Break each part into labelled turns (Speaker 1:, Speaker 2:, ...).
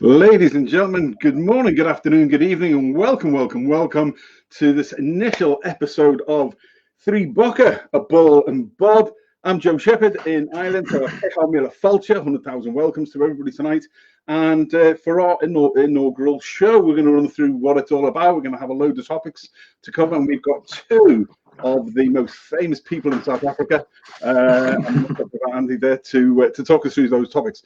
Speaker 1: Ladies and gentlemen, good morning, good afternoon, good evening, and welcome to this initial episode of Drie Bokke, a Ball BOD. I'm Joe Shepherd in Ireland, so Miller Fulcher, 100,000 welcomes to everybody tonight. And for our inaugural show, we're going to run through what it's all about. We're going to have a load of topics to cover, and we've got two of the most famous people in South Africa, and Andy there to talk us through those topics.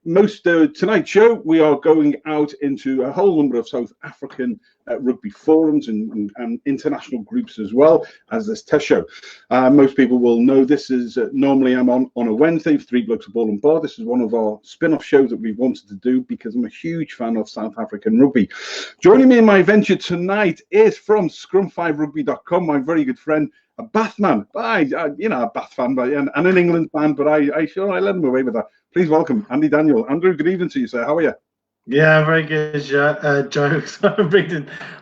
Speaker 1: Tonight's show, we are going out into a whole number of South African rugby forums and international groups as well as this test show. Most people will know this is normally I'm on a Wednesday for Three Blokes of Ball BOD. This is one of our spin-off shows that we wanted to do because I'm a huge fan of South African rugby. Joining me in my venture tonight is from scrum5rugby.com, my very good friend, a Bath man. A Bath fan, and an England fan, but I let him away with that. Please welcome Andy Daniel. Andrew, good evening to you, sir. How are you?
Speaker 2: Yeah, very good, Joe. I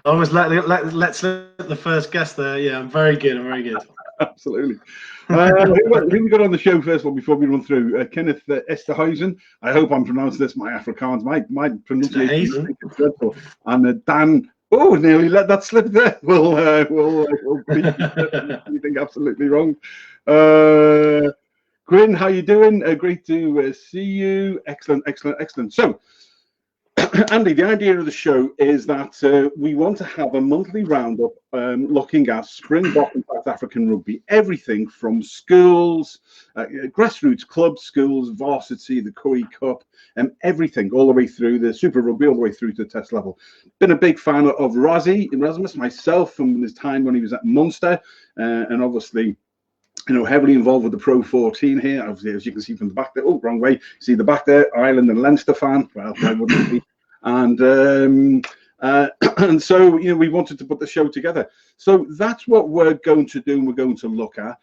Speaker 2: always let's let the first guest there. Yeah, I'm very good.
Speaker 1: Absolutely. Who we got on the show first of all before we run through? Kenneth Esterhuizen. I hope I'm pronouncing this. My Afrikaans, my pronunciation is dreadful. And Dan. Oh, nearly let that slip there. We'll you think absolutely wrong. Gwyn, how you doing? Great to see you. Excellent. So, Andy, the idea of the show is that we want to have a monthly roundup looking at Springbok and South African rugby, everything from schools, grassroots clubs, schools, varsity, the Koi Cup, and everything all the way through the Super Rugby, all the way through to the test level. Been a big fan of Erasmus myself from his time when he was at Munster, and obviously, heavily involved with the Pro 14 here. Obviously, as you can see from the back there. Oh, wrong way. See the back there, Ireland and Leinster fan. Well, why wouldn't it be? And so, we wanted to put the show together. So that's what we're going to do and we're going to look at.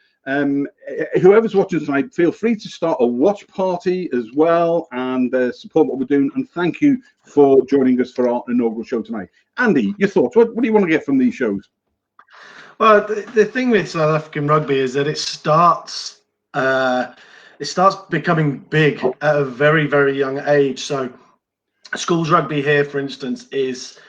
Speaker 1: Whoever's watching tonight, feel free to start a watch party as well and support what we're doing. And thank you for joining us for our inaugural show tonight. Andy, your thoughts? What do you want to get from these shows?
Speaker 2: Well, the thing with South African rugby is that it starts becoming big at a very, very young age. So schools rugby here, for instance, is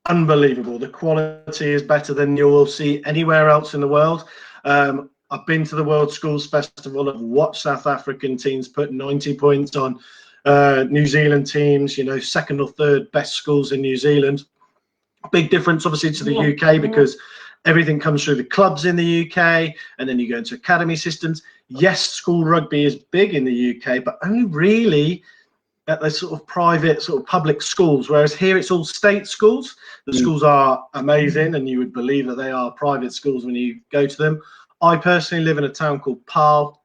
Speaker 2: unbelievable. The quality is better than you will see anywhere else in the world. I've been to the World Schools Festival. I've watched South African teams put 90 points on New Zealand teams, second or third best schools in New Zealand. Big difference, obviously, to the UK because everything comes through the clubs in the UK, and then you go into academy systems. Yes, school rugby is big in the UK, but only really at the sort of private, sort of public schools, whereas here it's all state schools. The schools are amazing, and you would believe that they are private schools when you go to them. I personally live in a town called Paarl.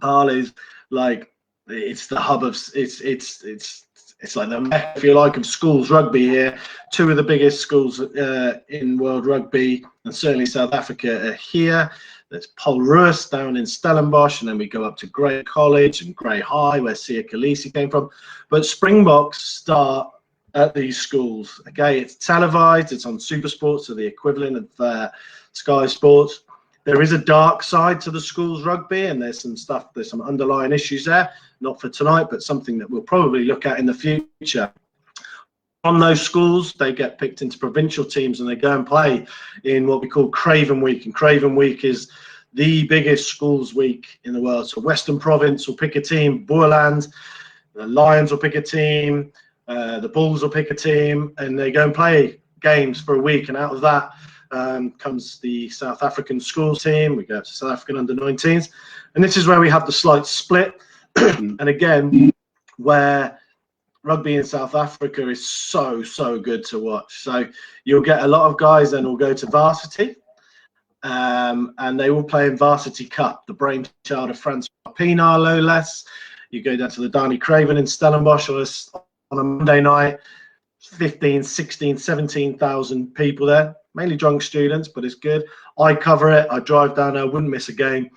Speaker 2: Paarl is like, it's the hub of, it's like the mecca, if you like, of schools rugby here. Two of the biggest schools in world rugby, and certainly South Africa, are here. There's Paul Roos down in Stellenbosch, and then we go up to Grey College and Grey High, where Sia Khaleesi came from. But Springboks start at these schools. Okay, it's televised, it's on SuperSport, so the equivalent of Sky Sports. There is a dark side to the schools rugby, and there's some underlying issues there. Not for tonight, but something that we'll probably look at in the future. On those schools, they get picked into provincial teams and they go and play in what we call Craven Week. And Craven Week is the biggest schools week in the world. So Western Province will pick a team, Boerland, the Lions will pick a team, the Bulls will pick a team, and they go and play games for a week. And out of that comes the South African schools team. We go to South African under-19s. And this is where we have the slight split. And again, where rugby in South Africa is so good to watch. So you'll get a lot of guys then will go to varsity, and they will play in Varsity Cup, the brainchild of Francois Pienaar, no less. You go down to the Dani Craven in Stellenbosch on a Monday night, 15, 16, 17,000 people there, mainly drunk students, but it's good. I cover it. I drive down there, wouldn't miss a game.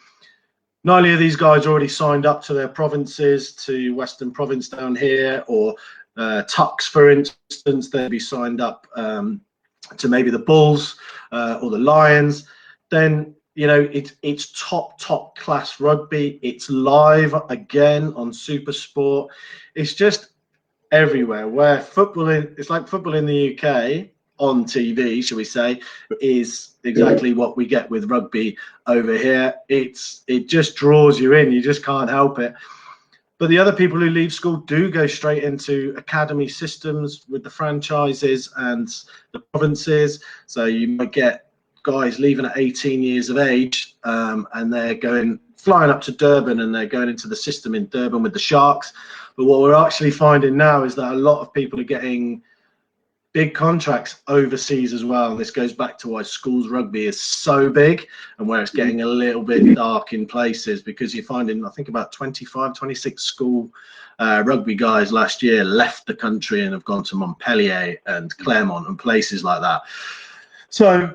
Speaker 2: Not only are these guys already signed up to their provinces, to Western Province down here, or Tux, for instance, they'll be signed up to maybe the Bulls or the Lions. Then, it's top class rugby. It's live again on SuperSport. It's just everywhere. Where football, it's like football in the UK on TV, shall we say, is exactly what we get with rugby over here. It just draws you in. You just can't help it. But the other people who leave school do go straight into academy systems with the franchises and the provinces. So you might get guys leaving at 18 years of age, and they're flying up to Durban, and they're going into the system in Durban with the Sharks. But what we're actually finding now is that a lot of people are getting big contracts overseas as well. And this goes back to why schools rugby is so big and where it's getting a little bit dark in places, because you're finding, I think about 25, 26 school rugby guys last year left the country and have gone to Montpellier and Clermont and places like that. So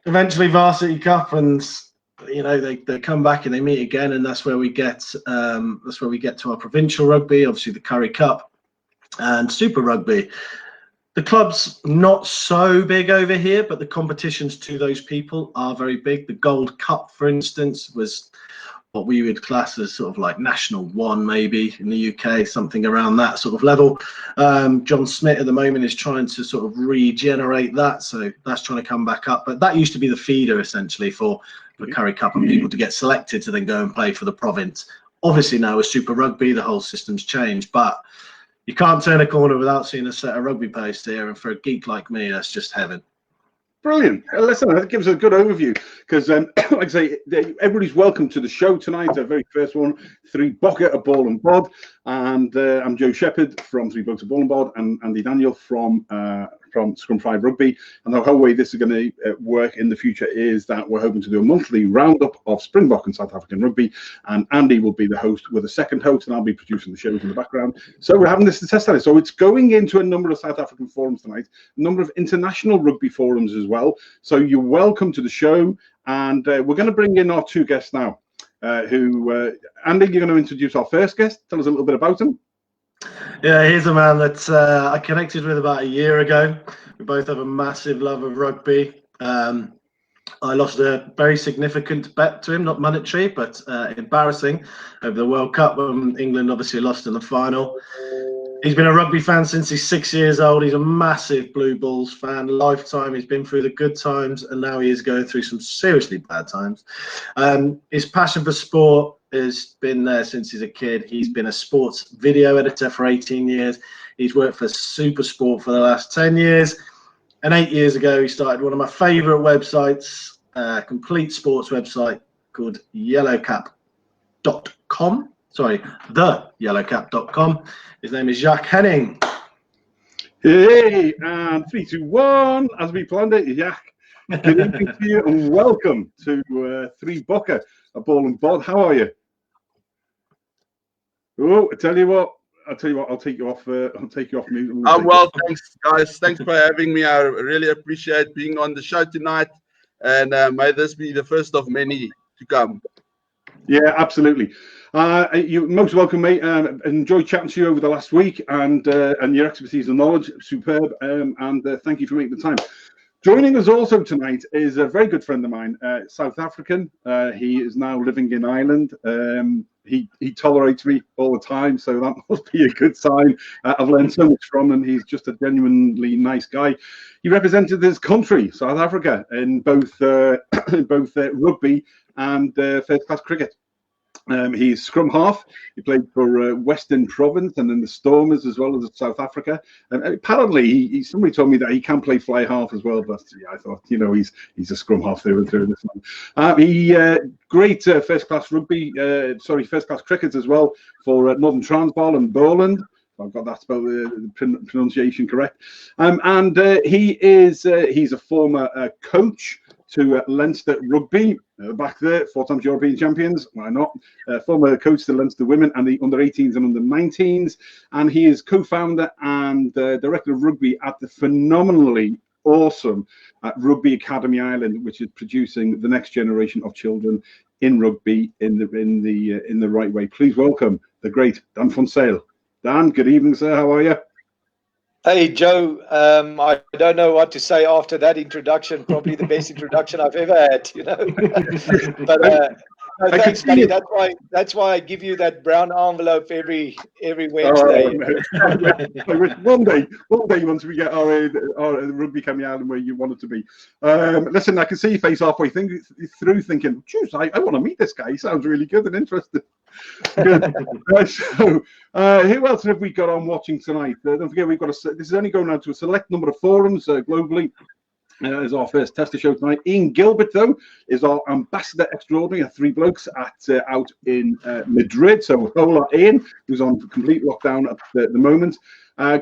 Speaker 2: eventually Varsity Cup, and they come back and they meet again, and that's where we get to our provincial rugby, obviously the Currie Cup and Super Rugby. The club's not so big over here, but the competitions to those people are very big. The Gold Cup, for instance, was what we would class as sort of like National 1, maybe in the UK, something around that sort of level. John Smith at the moment is trying to sort of regenerate that, so that's trying to come back up. But that used to be the feeder, essentially, for Currie Cup and people to get selected to then go and play for the province. Obviously now with Super Rugby, the whole system's changed, but you can't turn a corner without seeing a set of rugby posts here, and for a geek like me, that's just heaven.
Speaker 1: Brilliant. Listen, that gives us a good overview because, like I say, everybody's welcome to the show tonight. The very first one, Drie Bokke, a Ball BOD, and I'm Joe Shepherd from Drie Bokke, a Ball BOD, and Andy Daniel from Scrum 5 Rugby. And the whole way this is going to work in the future is that we're hoping to do a monthly roundup of Springbok and South African rugby, and Andy will be the host with a second host, and I'll be producing the shows in the background. So we're having this to test it. So it's going into a number of South African forums tonight, a number of international rugby forums as well. So you're welcome to the show, and we're going to bring in our two guests now. Andy, you're going to introduce our first guest. Tell us a little bit about him.
Speaker 2: Yeah, he's a man that I connected with about a year ago. We both have a massive love of rugby. I lost a very significant bet to him, not monetary, but embarrassing, over the World Cup when England obviously lost in the final. He's been a rugby fan since he's 6 years old. He's a massive Blue Bulls fan, lifetime. He's been through the good times, and now he is going through some seriously bad times. His passion for sport has been there since he's a kid. He's been a sports video editor for 18 years. He's worked for Super Sport for the last 10 years. And 8 years ago, he started one of my favorite websites, a complete sports website called yellowcap.com. Sorry, theyellowcap.com. His name is Jacques HENNING.
Speaker 1: Hey, and 3, 2, 1, as we planned it, Jacques. Good evening to you, and welcome to Drie Bokke, a Ball BOD. How are you? Oh, I tell you what, I'll take you off. I'll take you off mute.
Speaker 3: Well, thanks, guys. Thanks for having me. I really appreciate being on the show tonight, and may this be the first of many to come.
Speaker 1: Yeah, absolutely. You're most welcome, mate. Enjoyed chatting to you over the last week, and your expertise and knowledge, superb. And thank you for making the time. Joining us also tonight is a very good friend of mine, South African. He is now living in Ireland. He tolerates me all the time, so that must be a good sign. I've learned so much from him. He's just a genuinely nice guy. He represented his country, South Africa, in both rugby and first-class cricket. He's scrum half. He played for Western Province and then the Stormers as well as South Africa. Apparently, somebody told me that he can play fly half as well. But yeah, I thought, he's a scrum half through and through. This one. He great first-class cricket as well for Northern Transvaal and Boland. I've got that spelled the pronunciation correct. He's a former coach to Leinster Rugby, back there, 4 times European champions, why not? Former coach to Leinster Women and the under-18s and under-19s, and he is co-founder and director of rugby at the phenomenally awesome Rugby Academy Ireland, which is producing the next generation of children in rugby in the right way. Please welcome the great Dan van ZYL. Dan, good evening, sir. How are you?
Speaker 4: Hey, Joe. I don't know what to say after that introduction. Probably the best introduction I've ever had, But No,
Speaker 1: I could
Speaker 4: thanks,
Speaker 1: see
Speaker 4: buddy.
Speaker 1: you.
Speaker 4: That's why I give you that brown envelope every
Speaker 1: Oh,
Speaker 4: Wednesday.
Speaker 1: I wish one day, once we get our rugby coming out and where you want it to be. Listen, I can see your face halfway through thinking, geez, I want to meet this guy. He sounds really good and interesting. Good. So, who else have we got on watching tonight? Don't forget, this is only going out to a select number of forums globally. Is our first tester show tonight. Ian Gilbert, though, is our ambassador extraordinary at Three Blokes out in Madrid. So, hola, Ian, who's on complete lockdown at the moment.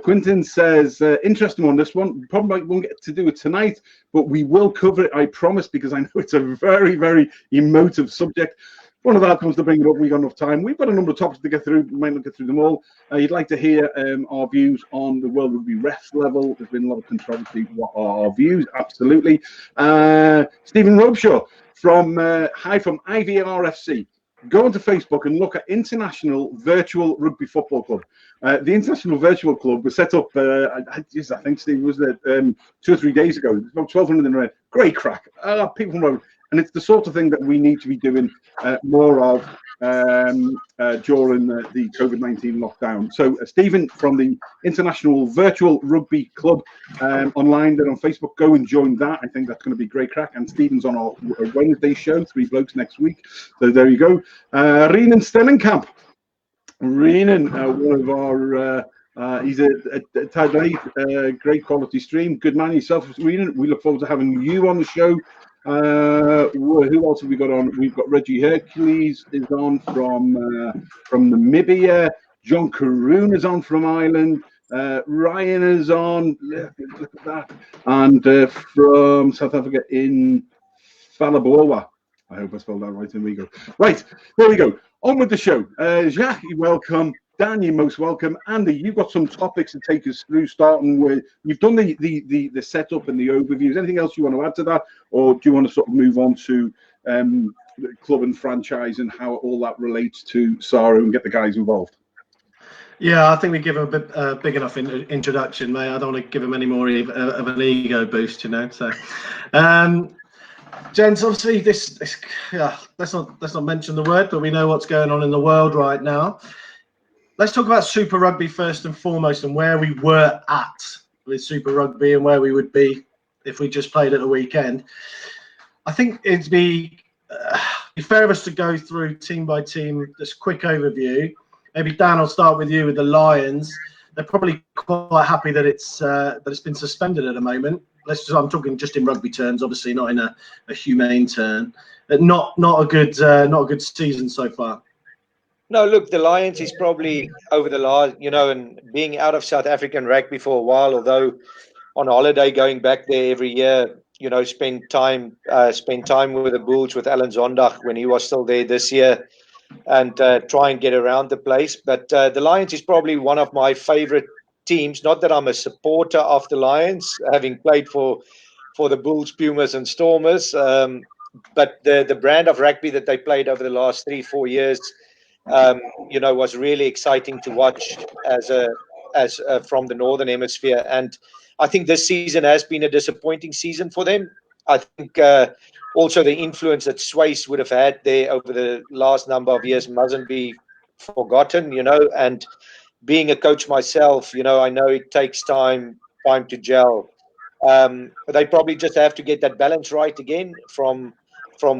Speaker 1: Quinton says, interesting on this one. Probably won't get to do it tonight, but we will cover it, I promise, because I know it's a very, very emotive subject. One of the outcomes to bring it up, we've got enough time. We've got a number of topics to get through. We might not get through them all. You'd like to hear our views on the World Rugby refs level. There's been a lot of controversy. What are our views? Absolutely. Stephen Robeshaw from IVRFC. Go onto Facebook and look at International Virtual Rugby Football Club. The International Virtual Club was set up, I think, Steve, was it 2 or 3 days ago. There's about 1,200 in there. Great crack. People from over. And it's the sort of thing that we need to be doing more of during the COVID-19 lockdown. So, Stephen from the International Virtual Rugby Club online, then on Facebook, go and join that. I think that's going to be great crack. And Stephen's on our Wednesday show, Three Blokes next week. So there you go. Reenan Stellenkamp. Reenan, one of our he's a Tag Life, great quality stream. Good man yourself, Reenan. We look forward to having you on the show. Who else have we got on? We've got Reggie Hercules is on from Namibia. John Caroon is on from Ireland. Ryan is on. Look at that. And from South Africa in Falaboa. I hope I spelled that right. There we go. Right, there we go. On with the show. Jacques, welcome. Dan, you're most welcome. Andy, you've got some topics to take us through, starting with, you've done the setup and the overviews. Anything else you want to add to that? Or do you want to sort of move on to the club and franchise and how all that relates to Saru and get the guys involved?
Speaker 2: Yeah, I think we give him a big enough introduction, mate. I don't want to give him any more of an ego boost, you know. So, gents, obviously, let's not mention the word, but we know what's going on in the world right now. Let's talk about Super Rugby first and foremost, and where we were at with Super Rugby and where we would be if we just played at the weekend. I think it'd be fair of us to go through team by team, this quick overview. Maybe Dan, I'll start with you with the Lions. They're probably quite happy that it's been suspended at the moment. I'm talking just in rugby terms, obviously not in a humane term. Not a good season so far.
Speaker 4: No, look, the Lions is probably over the last, and being out of South African rugby for a while, although on holiday going back there every year, spend time with the Bulls with Alan Zondag when he was still there this year, and try and get around the place. But the Lions is probably one of my favorite teams. Not that I'm a supporter of the Lions, having played for the Bulls, Pumas, and Stormers, but the brand of rugby that they played over the last 3-4 years, was really exciting to watch as from the Northern Hemisphere. And I think this season has been a disappointing season for them. I think also the influence that Swayze would have had there over the last number of years mustn't be forgotten, and being a coach myself, I know it takes time to gel. They probably just have to get that balance right again from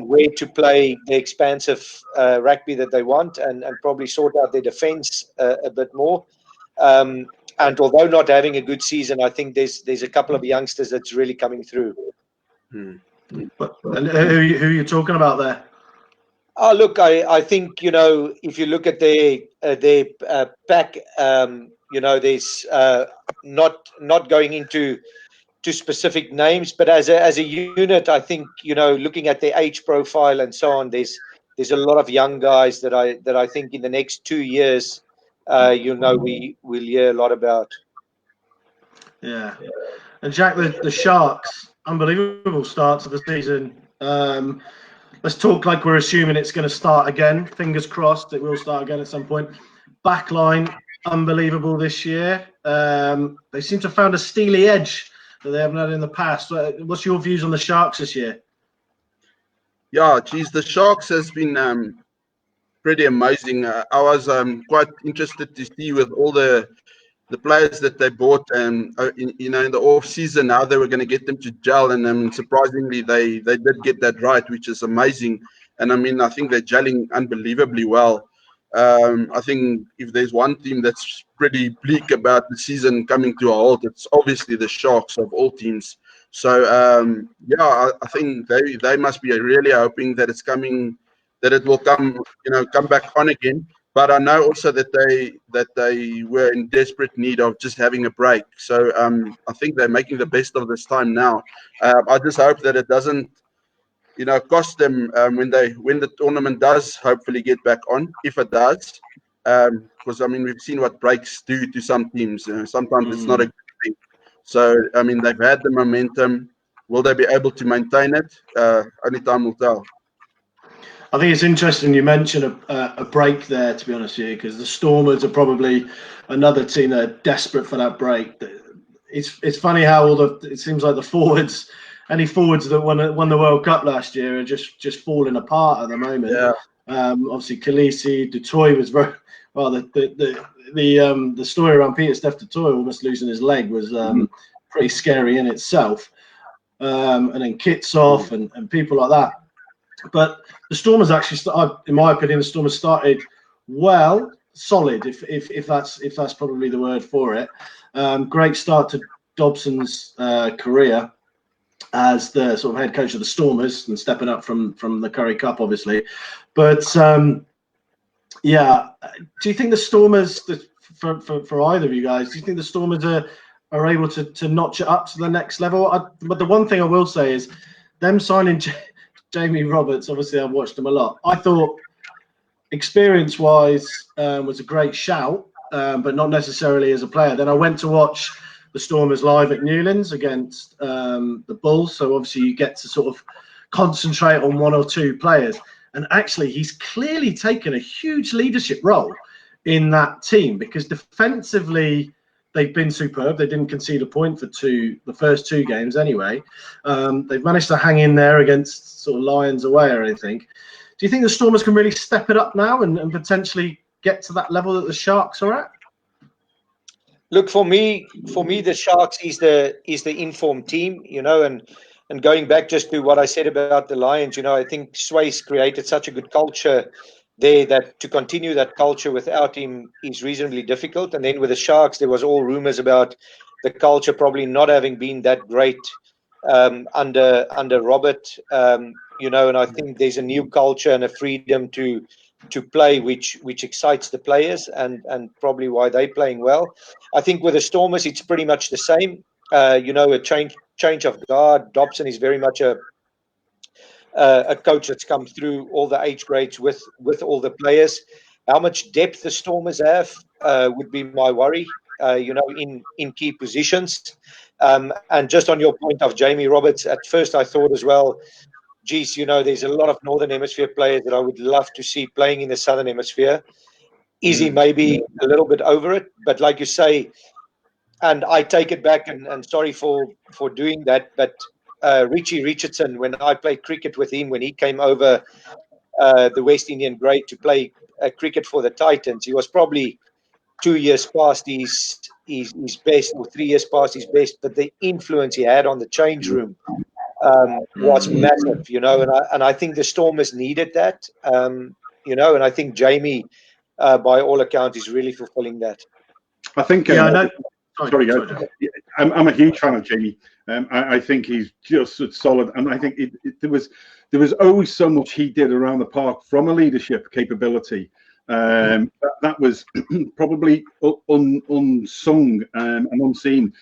Speaker 4: where to play the expansive rugby that they want, and probably sort out their defence a bit more. And although not having a good season, I think there's a couple of youngsters that's really coming through.
Speaker 2: And who are you talking about there?
Speaker 4: Oh, look, I think, if you look at their pack, there's not going into specific names, but as a unit, I think, looking at their age profile and so on, there's a lot of young guys that I think in the next 2 years, we will hear a lot about.
Speaker 2: Yeah. And Jack, the Sharks, unbelievable start to the season. Let's talk like we're assuming it's going to start again. Fingers crossed it will start again at some point. Backline, unbelievable this year. They seem to have found a steely edge that they haven't had in the past. What's your views on the Sharks this year?
Speaker 3: Yeah, geez, the Sharks has been pretty amazing. I was quite interested to see with all the players that they bought, in the off season, how they were going to get them to gel, and surprisingly, they did get that right, which is amazing. And I mean, I think they're gelling unbelievably well. I think if there's one team that's pretty bleak about the season coming to a halt, it's obviously the Sharks of all teams. So yeah, I think they must be really hoping that that it will come back on again. But I know also that they were in desperate need of just having a break. So I think they're making the best of this time now. I just hope that it doesn't cost them when the tournament does hopefully get back on, if it does. Because I mean, we've seen what breaks do to some teams. Sometimes it's not a good thing. So I mean, they've had the momentum. Will they be able to maintain it? Only time will tell.
Speaker 2: I think it's interesting you mentioned a break there, to be honest with you, because the Stormers are probably another team that are desperate for that break. It's funny how it seems like the forwards, any forwards that won the World Cup last year are just falling apart at the moment.
Speaker 3: Yeah.
Speaker 2: Obviously, Khaleesi, du Toit was very well. The story around Pieter-Steph du Toit almost losing his leg was pretty scary in itself. And then Kitsoff and people like that. But the Stormers actually, in my opinion, the Stormers started well, solid, if that's probably the word for it. Great start to Dobson's career as the sort of head coach of the Stormers and stepping up from the Currie Cup, obviously. But yeah, do you think the Stormers, for either of you guys, do you think the Stormers are able to notch it up to the next level? But the one thing I will say is them signing Jamie Roberts, obviously I've watched him a lot. I thought experience-wise was a great shout, but not necessarily as a player. Then I went to watch the Stormers live at Newlands against the Bulls, so obviously you get to sort of concentrate on one or two players. And actually, he's clearly taken a huge leadership role in that team because defensively, they've been superb. They didn't concede a point for the first two games anyway. They've managed to hang in there against sort of Lions away or anything. Do you think the Stormers can really step it up now and potentially get to that level that the Sharks are at?
Speaker 4: Look, for me, the Sharks is the informed team, and going back just to what I said about the Lions, I think Sway's created such a good culture there that to continue that culture without him is reasonably difficult. And then with the Sharks, there was all rumors about the culture probably not having been that great under Robert, and I think there's a new culture and a freedom to play which excites the players and probably why they're playing well. I think with the Stormers, it's pretty much the same. A change of guard. Dobson is very much a coach that's come through all the age grades with all the players. How much depth the Stormers have would be my worry, in key positions. And just on your point of Jamie Roberts, at first I thought as well, geez, there's a lot of Northern Hemisphere players that I would love to see playing in the Southern Hemisphere. Is he maybe a little bit over it? But like you say, and I take it back, and sorry for doing that, but Richie Richardson, when I played cricket with him, when he came over the West Indian grade to play cricket for the Titans, he was probably 2 years past his best, or 3 years past his best, but the influence he had on the change room was massive, and I think the Stormers needed that, and I think Jamie, by all accounts, is really fulfilling that.
Speaker 1: I think.
Speaker 2: Yeah, I know.
Speaker 1: Sorry, guys. I'm a huge fan of Jamie. I think he's just solid, and I think there was always so much he did around the park from a leadership capability. That was probably unsung and unseen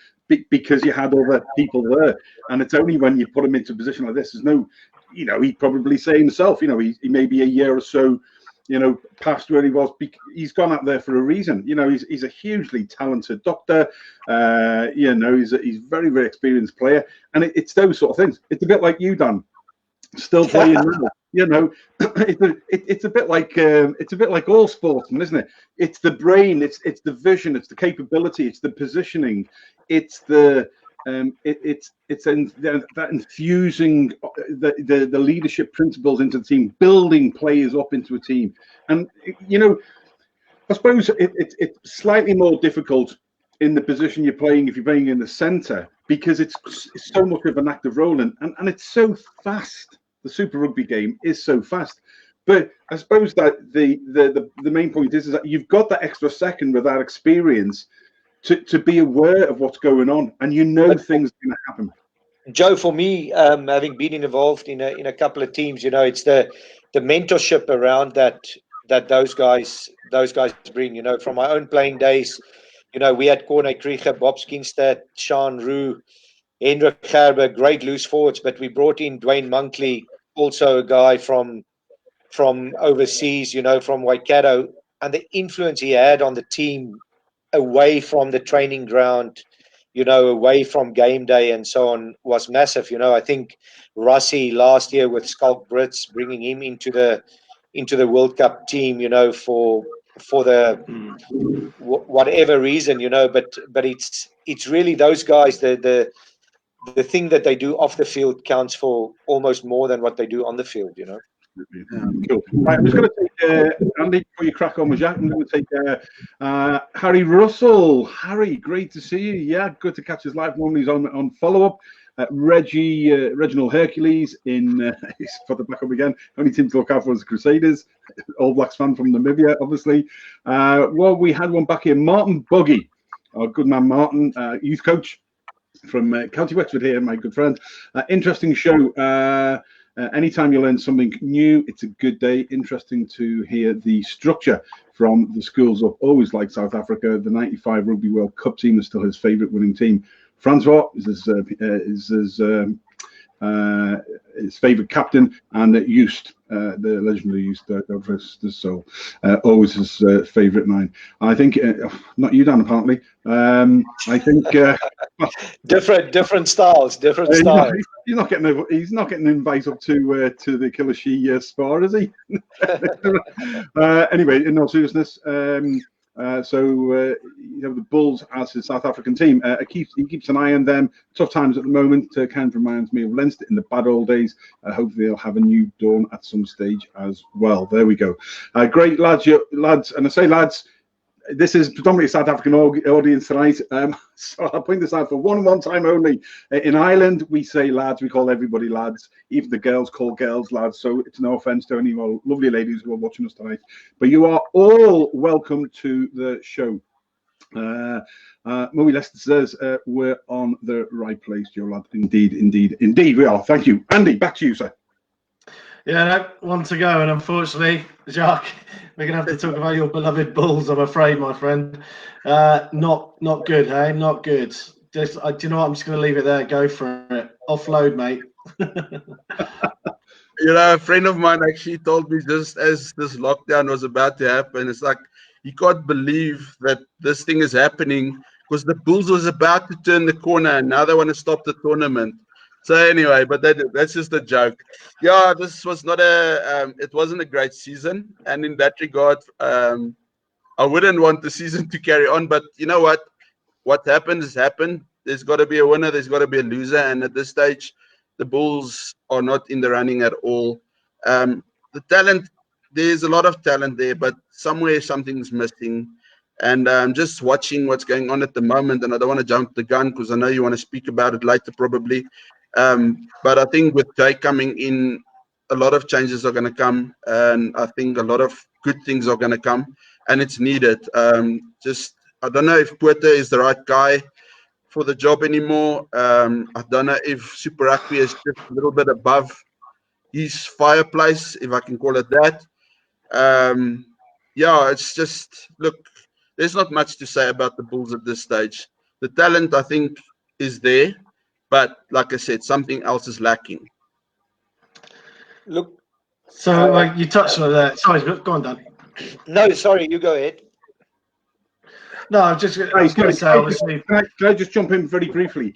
Speaker 1: because you had other people there, and it's only when you put him into a position like this. There's no, he'd probably say himself, he may be a year or so, past where he was. He's gone out there for a reason. He's a hugely talented doctor. He's a very, very experienced player, and it's those sort of things. It's a bit like you, Dan, still playing now. It's a bit like all sportsmen, isn't it? It's the brain, it's the vision, it's the capability, it's the positioning, it's the it's that infusing the leadership principles into the team, building players up into a team. And you know, I suppose it's slightly more difficult in the position you're playing if you're playing in the centre, because it's so much of an active role, and it's so fast. The Super Rugby game is so fast. But I suppose that the main point is that you've got that extra second with that experience to be aware of what's going on, and you know things are going to happen.
Speaker 4: Joe, for me, having been involved in a couple of teams, you know, it's the mentorship around that those guys bring. You know, from my own playing days, you know, we had Corne Krieger, Bob Skinstad, Sean Roux, Hendrik Gerber, great loose forwards, but we brought in Dwayne Monkley, also a guy from overseas, you know, from Waikato, and the influence he had on the team away from the training ground, you know, away from game day and so on, was massive. You know, I think Rossi last year with Skulk Brits, bringing him into the World Cup team, you know, for the whatever reason, you know, but it's really those guys, the thing that they do off the field counts for almost more than what they do on the field, you know.
Speaker 1: Cool. Right, I'm just going to take Andy, before you crack on with Jack, I'm going to take Harry Russell. Harry, great to see you. Yeah, good to catch us live. Normally he's on follow-up. Reginald Hercules he's put the back up again. Only team to look out for is the Crusaders. All Blacks fan from Namibia, obviously. Well, we had one back here, Martin Buggy, our good man Martin, youth coach from County Wexford here, my good friend. Interesting show. Anytime you learn something new, it's a good day. Interesting to hear the structure from the schools of always like South Africa. The 95 Rugby World Cup team is still his favourite winning team. Francois is his favourite captain, and Joost, the legendary Joost, the soul, always his favourite 9. I think not you, Dan. Apparently, I think
Speaker 4: different styles.
Speaker 1: He's not getting invited up to the Killer Spar, is he? Anyway, in all seriousness. You know, the Bulls as his South African team, he keeps an eye on them. Tough times at the moment. Kind of reminds me of Leinster in the bad old days. Hopefully they'll have a new dawn at some stage as well. There we go. Great lads, and I say lads, this is predominantly a South African audience tonight, so I'll point this out for one time only. In Ireland, we say lads, we call everybody lads. Even the girls call girls lads, so it's no offence to any lovely ladies who are watching us tonight. But you are all welcome to the show. Moe Lester says we're on the right place, Joe lad. Indeed we are. Thank you. Andy, back to you, sir.
Speaker 2: Yeah, no, one to go, and unfortunately, Jacques, we're going to have to talk about your beloved Bulls, I'm afraid, my friend. Not good, hey? Not good. Do you know what? I'm just going to leave it there. Go for it. Offload, mate.
Speaker 3: You know, a friend of mine actually told me just as this lockdown was about to happen, it's like, you can't believe that this thing is happening because the Bulls was about to turn the corner and now they want to stop the tournament. So anyway, but that's just a joke. Yeah, this was not it wasn't a great season. And in that regard, I wouldn't want the season to carry on. But you know what? What happened has happened. There's got to be a winner. There's got to be a loser. And at this stage, the Bulls are not in the running at all. The talent, there's a lot of talent there, but somewhere something's missing. And just watching what's going on at the moment, and I don't want to jump the gun because I know you want to speak about it later probably. But I think with Jay coming in, a lot of changes are going to come, and I think a lot of good things are going to come, and it's needed. I don't know if Puerta is the right guy for the job anymore. I don't know if Super Rugby is just a little bit above his fireplace, if I can call it that. Yeah, it's just, look, there's not much to say about the Bulls at this stage. The talent, I think, is there. But like I said, something else is lacking.
Speaker 4: Look.
Speaker 2: So you touched on that. Sorry, go on, Dan.
Speaker 4: No, sorry, you go ahead.
Speaker 2: No, I was going to say, obviously.
Speaker 1: Can I just jump in very briefly?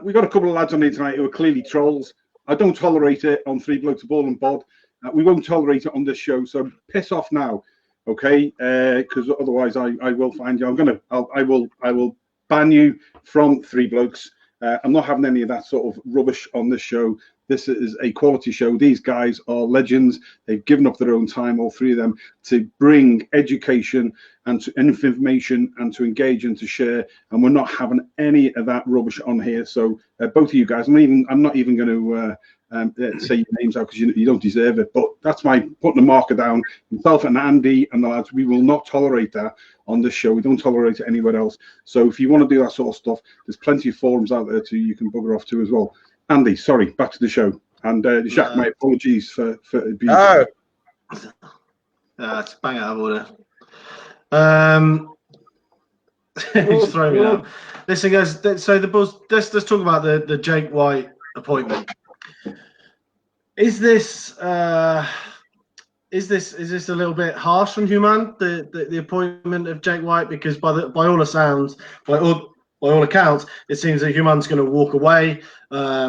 Speaker 1: We've got a couple of lads on here tonight who are clearly trolls. I don't tolerate it on Three Blokes, Ball and BOD. We won't tolerate it on this show, so piss off now, okay? Because otherwise I will find you. I will ban you from Three Blokes. I'm not having any of that sort of rubbish on this show. This is a quality show. These guys are legends. They've given up their own time, all three of them, to bring education and information and to engage and to share. And we're not having any of that rubbish on here. So both of you guys, I'm not even going to say your names out because you don't deserve it. But that's my putting a marker down. Myself and Andy and the lads, we will not tolerate that on this show. We don't tolerate it anywhere else. So if you want to do that sort of stuff, there's plenty of forums out there you can bugger off to as well. Andy, sorry, back to the show. And Jacques, my apologies for being.
Speaker 2: No. It's bang out of order. He's throwing me out. Listen, guys. So the Bulls. Let's talk about the Jake White appointment. Is this a little bit harsh on Human, the appointment of Jake White? Because by all all accounts, it seems that Human's going to walk away.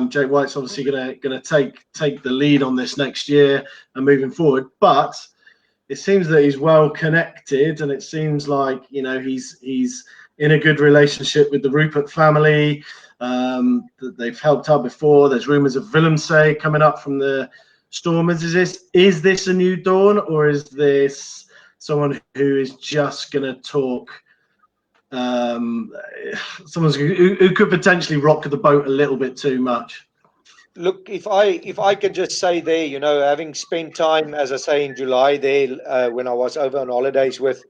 Speaker 2: Jake White's obviously going to take the lead on this next year and moving forward. But it seems that he's well connected, and it seems like he's in a good relationship with the Rupert family. That they've helped out before. There's rumours of Willemse coming up from the Stormers. Is this a new dawn, or is this someone who is just going to talk? Someone who could potentially rock the boat a little bit too much.
Speaker 4: Look, if I could just say there, having spent time, as I say, in July there, when I was over on holidays with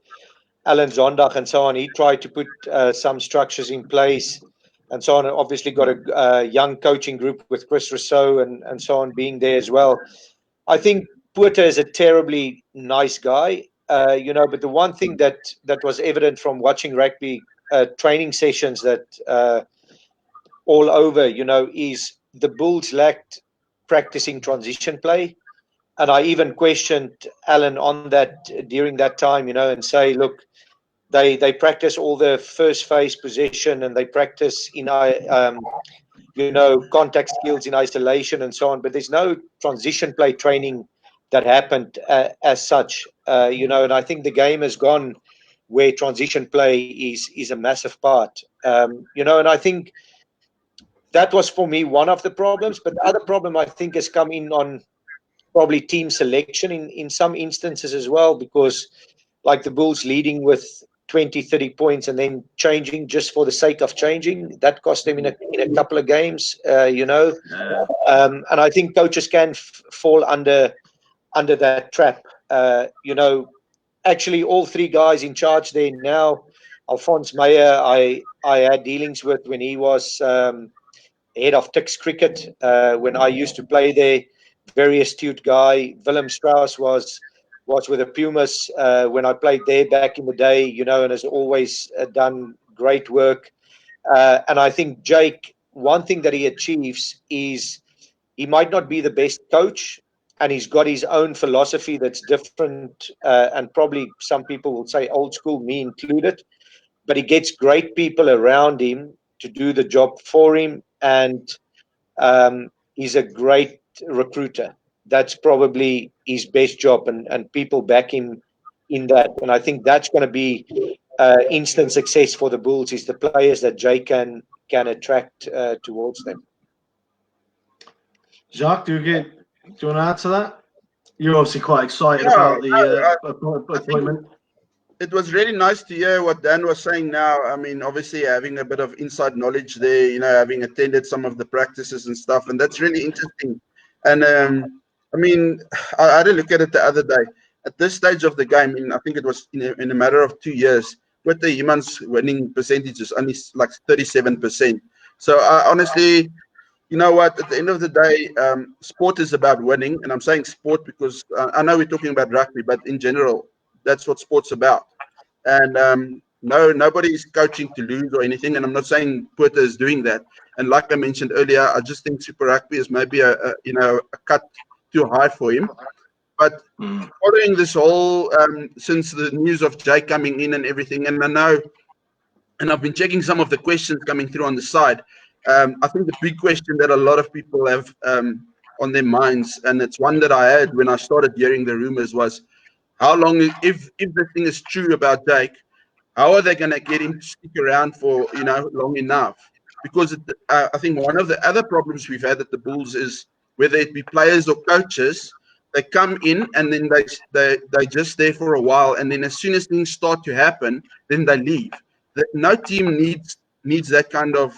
Speaker 4: Alan Zondag and so on, he tried to put some structures in place and so on. And obviously got a young coaching group with Chris Rousseau and so on being there as well. I think Puerta is a terribly nice guy, but the one thing that was evident from watching rugby training sessions that all over, is the Bulls lacked practicing transition play. And I even questioned Alan on that during that time, and say, look, they practice all the first phase possession and they practice in contact skills in isolation and so on, but there's no transition play training that happened as such, and I think the game has gone where transition play is a massive part, and I think that was for me one of the problems. But the other problem I think has come in on probably team selection in some instances as well, because like the Bulls leading with 20, 30 points and then changing just for the sake of changing, that cost them in a couple of games, and I think coaches can fall under that trap. Actually all three guys in charge there now, Alphonse Meyer, I had dealings with when he was head of Tix cricket, when I used to play there. Very astute guy. Willem Strauss was with the Pumas when I played there back in the day, and has always done great work. And I think Jake, one thing that he achieves is he might not be the best coach, and he's got his own philosophy that's different, and probably some people will say old school, me included, but he gets great people around him to do the job for him, and he's a great recruiter. That's probably his best job, and people back him in that. And I think that's going to be instant success for the Bulls, is the players that Jay can attract towards them.
Speaker 2: Jacques, do you want to add to that? You're obviously quite excited about the appointment.
Speaker 3: It was really nice to hear what Dan was saying now. I mean, obviously having a bit of inside knowledge there, having attended some of the practices and stuff, and that's really interesting. And I mean, I had a look at it the other day. At this stage of the game, I think it was in a matter of 2 years, with the Human's winning percentage is only like 37%. So honestly, you know what? At the end of the day, sport is about winning, and I'm saying sport because I know we're talking about rugby, but in general, that's what sport's about. And nobody is coaching to lose or anything, and I'm not saying Puerta is doing that. And like I mentioned earlier, I just think Super Rugby is maybe a cut too high for him. But following this whole since the news of Jay coming in and everything, and I know, and I've been checking some of the questions coming through on the side. I think the big question that a lot of people have on their minds, and it's one that I had when I started hearing the rumors, was how long, if the thing is true about Jake, how are they going to get him to stick around for long enough? because I think one of the other problems we've had at the Bulls is whether it be players or coaches, they come in and then they just there for a while, and then as soon as things start to happen, then they leave. No team needs that kind of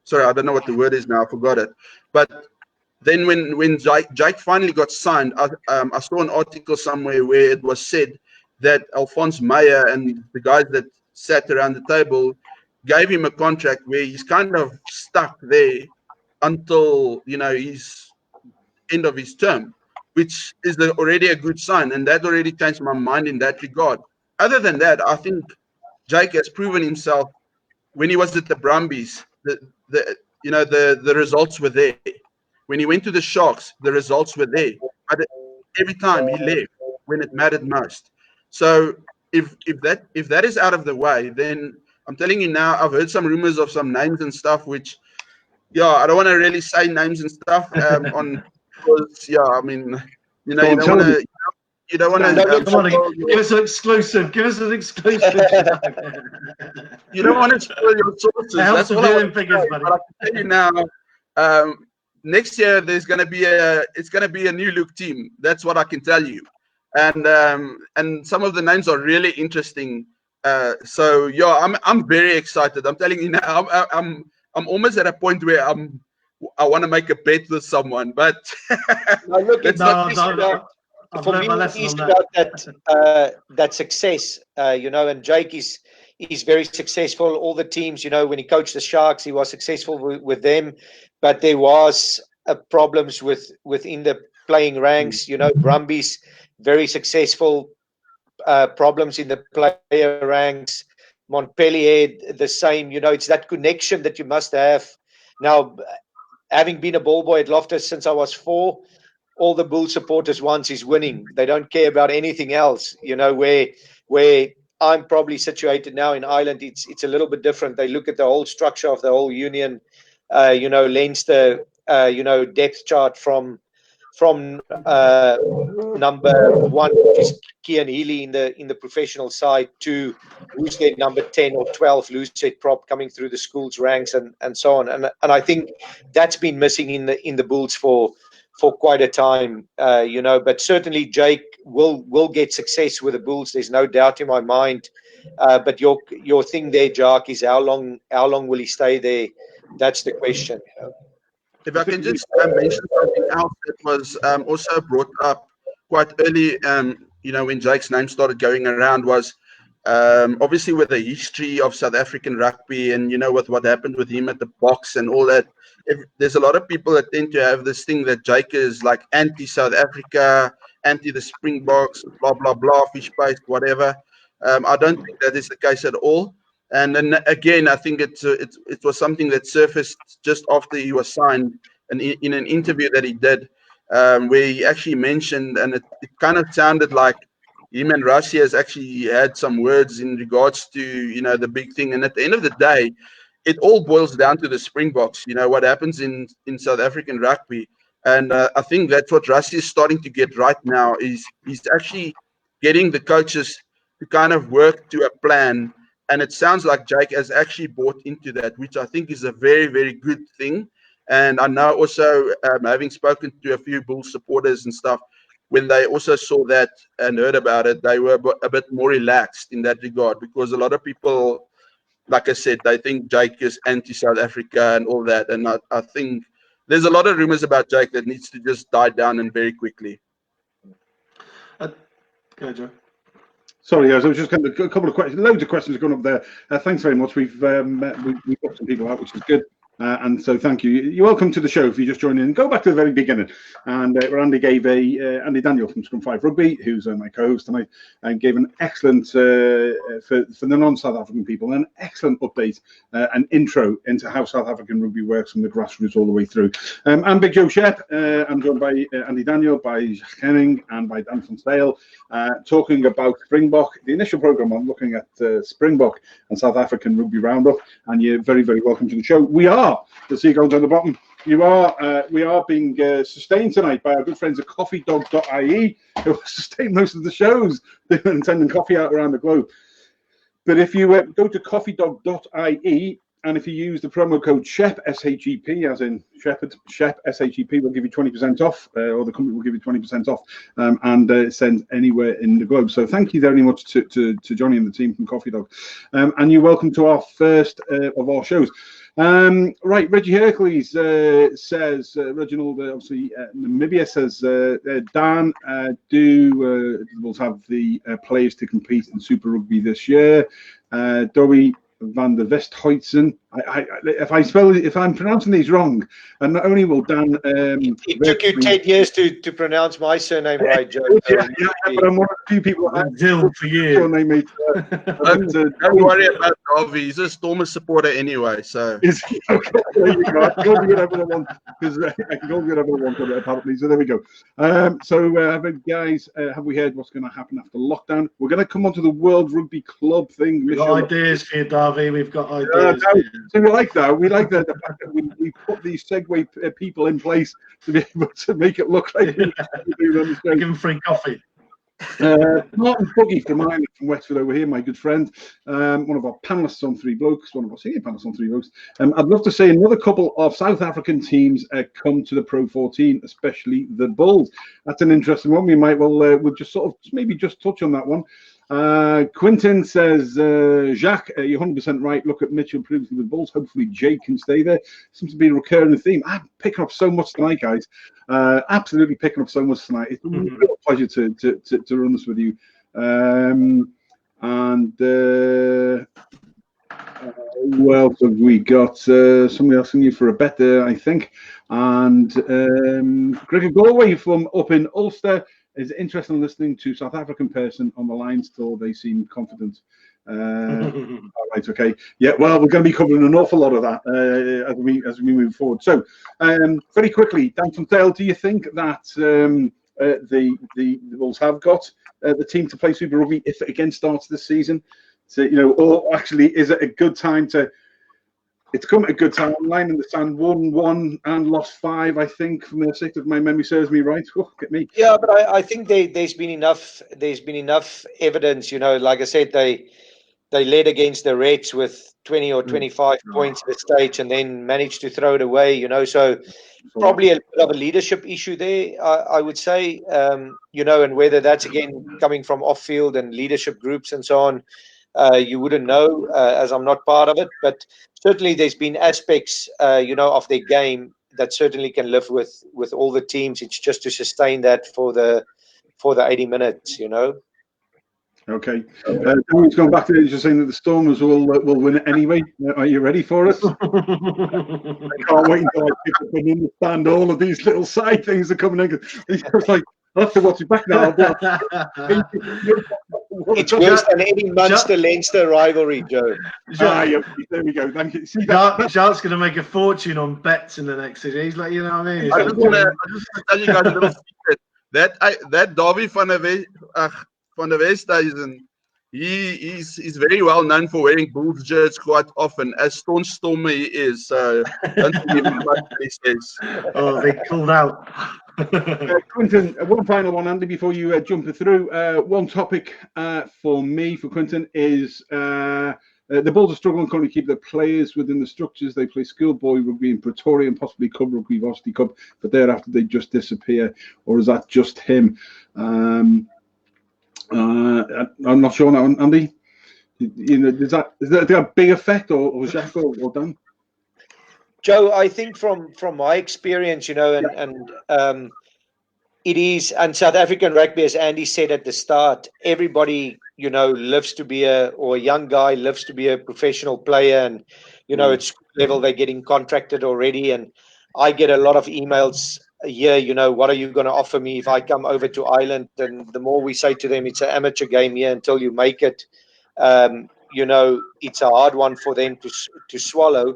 Speaker 3: sorry, I don't know what the word is now, I forgot it. But then when Jake finally got signed, I saw an article somewhere where it was said that Alphonse Meyer and the guys that sat around the table gave him a contract where he's kind of stuck there until, you know, he's end of his term, which is already a good sign, and that already changed my mind in that regard. Other than that, I think Jake has proven himself. When he was at the Brumbies, the results were there. When he went to the Sharks, the results were there. But every time he left when it mattered most. So if that is out of the way, then I'm telling you now, I've heard some rumors of some names and stuff, which, yeah, I don't want to really say names and stuff because, yeah, I mean, you know, you don't want to.
Speaker 2: Come on, give us an exclusive. Give us an exclusive.
Speaker 3: You don't want to spoil your sources.
Speaker 2: That's all I want to say.
Speaker 3: But I can tell you now, next year it's going to be a new look team. That's what I can tell you, and some of the names are really interesting. So yeah, I'm very excited. I'm telling you now, I'm almost at a point where I want to make a bet with someone, but
Speaker 4: no, look, it's
Speaker 2: I've
Speaker 4: for
Speaker 2: learned
Speaker 4: me,
Speaker 2: my lesson
Speaker 4: it's
Speaker 2: on
Speaker 4: about that success, you know, and Jake is very successful. All the teams, you know, when he coached the Sharks, he was successful with them, but there was problems within the playing ranks. You know, Brumbies, very successful, problems in the player ranks. Montpellier, the same. You know, it's that connection that you must have. Now, having been a ball boy at Loftus since I was 4, all the Bull supporters want is winning. They don't care about anything else. You know, where I'm probably situated now in Ireland, it's a little bit different. They look at the whole structure of the whole union. You know, Leinster, you know, depth chart from number 1, which is Cian Healy in the professional side, to who's their number 10 or 12 loose set prop coming through the school's ranks and so on. And I think that's been missing in the Bulls for quite a time, you know. But certainly Jake will get success with the Bulls. There's no doubt in my mind. But your thing there, Jacques, is how long will he stay there? That's the question. You know?
Speaker 3: If I can just mention something else that was also brought up quite early, you know, when Jake's name started going around, was obviously with the history of South African rugby, and, you know, with what happened with him at the box and all that. There's a lot of people that tend to have this thing that Jake is like anti-South Africa, anti the Springboks, blah, blah, blah, fish paste, whatever. I don't think that is the case at all. And then again, I think it was something that surfaced just after he was signed, and in an interview that he did, where he actually mentioned, and it kind of sounded like him and Rassie has actually had some words in regards to, you know, the big thing. And at the end of the day, it all boils down to the Springboks, you know, what happens in South African rugby. And I think that's what Rassie is starting to get right now, is he's actually getting the coaches to kind of work to a plan. And it sounds like Jake has actually bought into that, which I think is a very, very good thing. And I know also, having spoken to a few Bulls supporters and stuff, when they also saw that and heard about it, they were a bit more relaxed in that regard, because a lot of people, like I said, they think Jake is anti-South Africa and all that. And I think there's a lot of rumors about Jake that needs to just die down, and very quickly.
Speaker 2: Go ahead, Joe.
Speaker 1: Sorry, I was just going to a couple of questions, loads of questions going up there. Thanks very much. We've got some people out, which is good. And so thank you. You're welcome to the show if you just joined in. Go back to the very beginning, and where Andy gave Andy Daniel from Scrum 5 Rugby, who's my co-host tonight, and gave an excellent for the non-South African people, an excellent update, an intro into how South African rugby works from the grassroots all the way through. I'm Big Joe Shep. I'm joined by Andy Daniel, by Jacques HENNING, and by Dan van ZYL, talking about Springbok. The initial program, I'm looking at Springbok and South African Rugby Roundup, and you're very, very welcome to the show. We are the seagulls on the bottom. We are being sustained tonight by our good friends at coffeedog.ie, who sustain most of the shows. They've been sending coffee out around the globe. But if you go to coffeedog.ie, And if you use the promo code SHEP, S-H-E-P, as in Shepherd, SHEP, S-H-E-P, will give you 20% off, or the company will give you 20% off, and it sends anywhere in the globe. So thank you very much to Johnny and the team from Coffee Dog. And you're welcome to our first of our shows. Right, Reggie Hercules says, Reginald, obviously, Namibia says, Dan, do Bulls have the players to compete in Super Rugby this year? Drie van der Westhuizen. If I'm pronouncing these wrong, and not only will Dan,
Speaker 4: it took you 10 years to pronounce my surname right, Joe.
Speaker 1: Yeah, but I'm one of the few people
Speaker 2: Zil for you.
Speaker 1: Surname, mate.
Speaker 3: Don't worry about Darby. He's a Stormers supporter anyway. So
Speaker 1: Okay, there you go. I can go whatever I want, because I can go whatever I want on it, apparently. So there we go. Guys, have we heard what's going to happen after lockdown? We're going to come on to the World Rugby Club thing.
Speaker 2: We've got ideas for you, Darby. We've got ideas.
Speaker 1: So we like that. We like the fact that we put these segue people in place to be able to make it look like we do on the show.
Speaker 2: Give them free coffee.
Speaker 1: Martin Buggy from Ireland, from Westford over here, my good friend, one of our panelists on Three Blokes, one of our senior panelists on Three Blokes. I'd love to see another couple of South African teams come to the Pro 14, especially the Bulls. That's an interesting one. We might we'll just sort of maybe just touch on that one. Quinton says, Jacques, you're 100% right. Look at Mitchell previously with Bulls. Hopefully Jake can stay there. Seems to be a recurring theme. I'm picking up so much tonight, guys. Absolutely picking up so much tonight. It's a real pleasure to run this with you. Who else have we got? Somebody asking you for a bet there, I think. And Gregor Galway from up in Ulster is interested in listening to South African person on the line. Still, they seem confident. All right, okay. Yeah, well, we're going to be covering an awful lot of that as we move forward. So, very quickly, Dan van Zyl, do you think that the Bulls have got the team to play Super Rugby if it again starts this season? So, or actually, is it a good time to? It's come at a good time. Line in the sand, 1-1 and lost 5, I think, from the 6th, if my memory serves me right. Oh, look at me.
Speaker 4: Yeah, but I think there's been enough. There's been enough evidence. Like I said, they led against the Reds with 20 or 25 points at the stage, and then managed to throw it away. So probably a bit of a leadership issue there. I would say. And whether that's again coming from off field and leadership groups and so on. You wouldn't know as I'm not part of it, but certainly there's been aspects, of their game that certainly can live with all the teams. It's just to sustain that for the 80 minutes,
Speaker 1: Okay. He's gone back to it, just saying that the Stormers will win it anyway. Are you ready for us? I can't wait until I pick up and understand all of these little side things that are coming in. It's just like, I'll have to watch it back now.
Speaker 4: It's worse than any Munster-Leinster rivalry, Joe.
Speaker 1: Yeah, there we go. Thank you. See,
Speaker 2: Jacques going to make a fortune on bets in the next season. He's like, what I mean?
Speaker 3: I just want to tell you guys a little secret. That Darby van der Westhuizen, he's very well known for wearing Bulls shirts quite often, as staunch Stormer he is. So don't believe him what he says.
Speaker 2: Oh, they called out.
Speaker 1: Quinton, one final one, Andy, before you jump through. One topic for Quinton, is the Bulls are struggling currently to keep their players within the structures. They play schoolboy rugby in Pretoria and possibly Club Rugby Varsity Cup, but thereafter they just disappear. Or is that just him? I'm not sure on that one, Andy. Is that a big effect, or Jacques or Dan?
Speaker 4: Joe, I think from my experience, and it is, and South African rugby, as Andy said at the start, everybody, lives to be a young guy lives to be a professional player, and, at school level, they're getting contracted already. And I get a lot of emails here, what are you going to offer me if I come over to Ireland? And the more we say to them, it's an amateur game here until you make it, it's a hard one for them to swallow.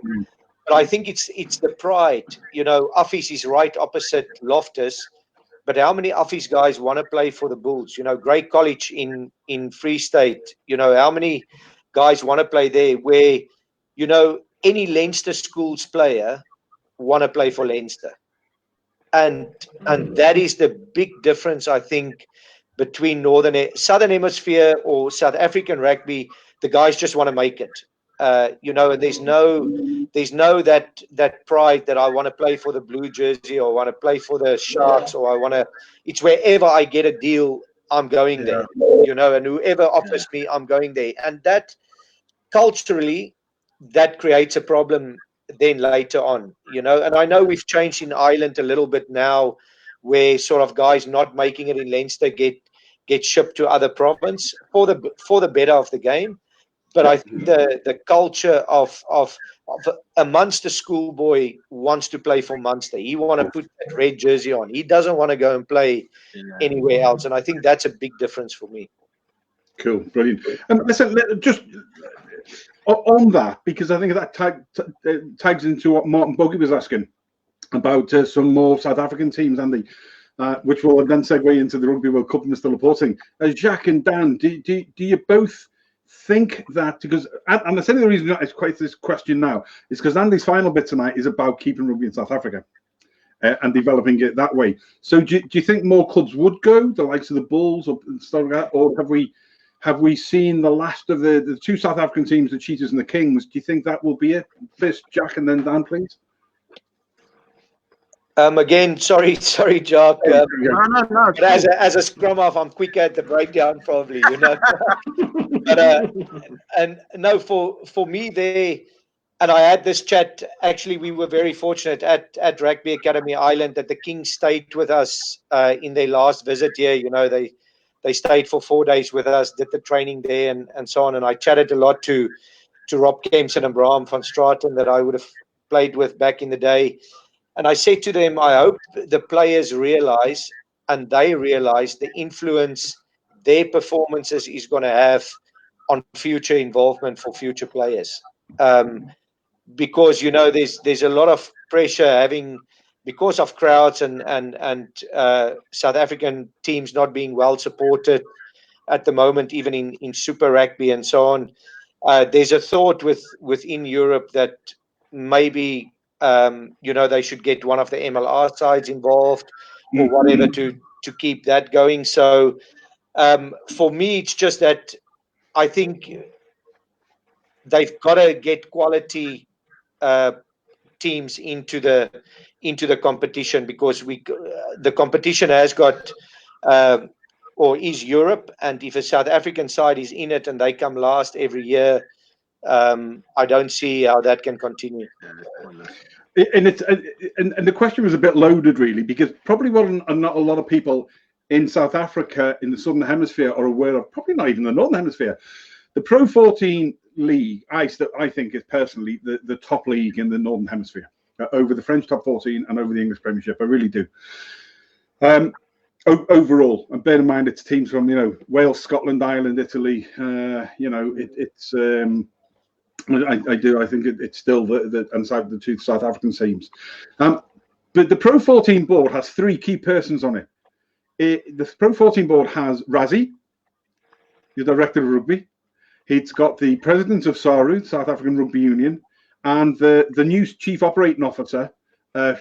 Speaker 4: But I think it's the pride. Offies is right opposite Loftus, but how many Offies guys want to play for the Bulls? Grey College in Free State. How many guys want to play there? Where any Leinster schools player want to play for Leinster, and that is the big difference, I think, between Southern Hemisphere or South African rugby. The guys just want to make it. You know, and there's no that pride that I want to play for the blue jersey or want to play for the Sharks or I want to. It's wherever I get a deal, I'm going there. You know, and whoever offers me, I'm going there. And that culturally, that creates a problem then later on. You know, and I know we've changed in Ireland a little bit now, where sort of guys not making it in Leinster get shipped to other province for the better of the game. But I think the culture of a Munster schoolboy wants to play for Munster. He want to put that red jersey on. He doesn't want to go and play anywhere else. And I think that's a big difference for me.
Speaker 1: Cool, brilliant. And listen, just on that, because I think that tags into what Martin Buggy was asking about some more South African teams, Andy, which will then segue into the Rugby World Cup and Mr. Laporting. Jacques and Dan, do you both think that, because, and I say the reason it's quite this question now is because Andy's final bit tonight is about keeping rugby in South Africa and developing it that way. So do you think more clubs would go, the likes of the Bulls or stuff like that, or have we seen the last of the two South African teams, the Cheetahs and the Kings? Do you think that will be it? First Jack and then Dan, please.
Speaker 4: Again, sorry, Jacques.
Speaker 3: No.
Speaker 4: But as a scrum half, I'm quicker at the breakdown, probably, you know. But and no, for me there, and I had this chat. Actually, we were very fortunate at Rugby Academy Ireland that the Kings stayed with us in their last visit here. You know, they stayed for 4 days with us, did the training there, and so on. And I chatted a lot to Rob Kempson and Bram van Straten that I would have played with back in the day. And I said to them, I hope the players realize, and they realize the influence their performances is going to have on future involvement for future players. Because, you know, there's a lot of pressure because of crowds and South African teams not being well supported at the moment, even in Super Rugby and so on. There's a thought within Europe that maybe you know, they should get one of the MLR sides involved or whatever to keep that going. So for me, it's just that I think they've got to get quality teams into the competition, because the competition has got or is Europe, and if a South African side is in it and they come last every year, I don't see how that can continue.
Speaker 1: And the question was a bit loaded, really, because probably what not a lot of people in South Africa in the Southern Hemisphere are aware of, probably not even the Northern Hemisphere, the Pro 14 league, I think is personally the top league in the Northern Hemisphere, over the French top 14 and over the English Premiership. I really do. Overall, and bear in mind it's teams from, you know, Wales, Scotland, Ireland, Italy. You know, it's. I do. I think it's still the two South African teams. But the Pro 14 board has three key persons on it. The Pro 14 board has Rassie, the director of rugby. It's got the president of SARU, South African Rugby Union, and the new chief operating officer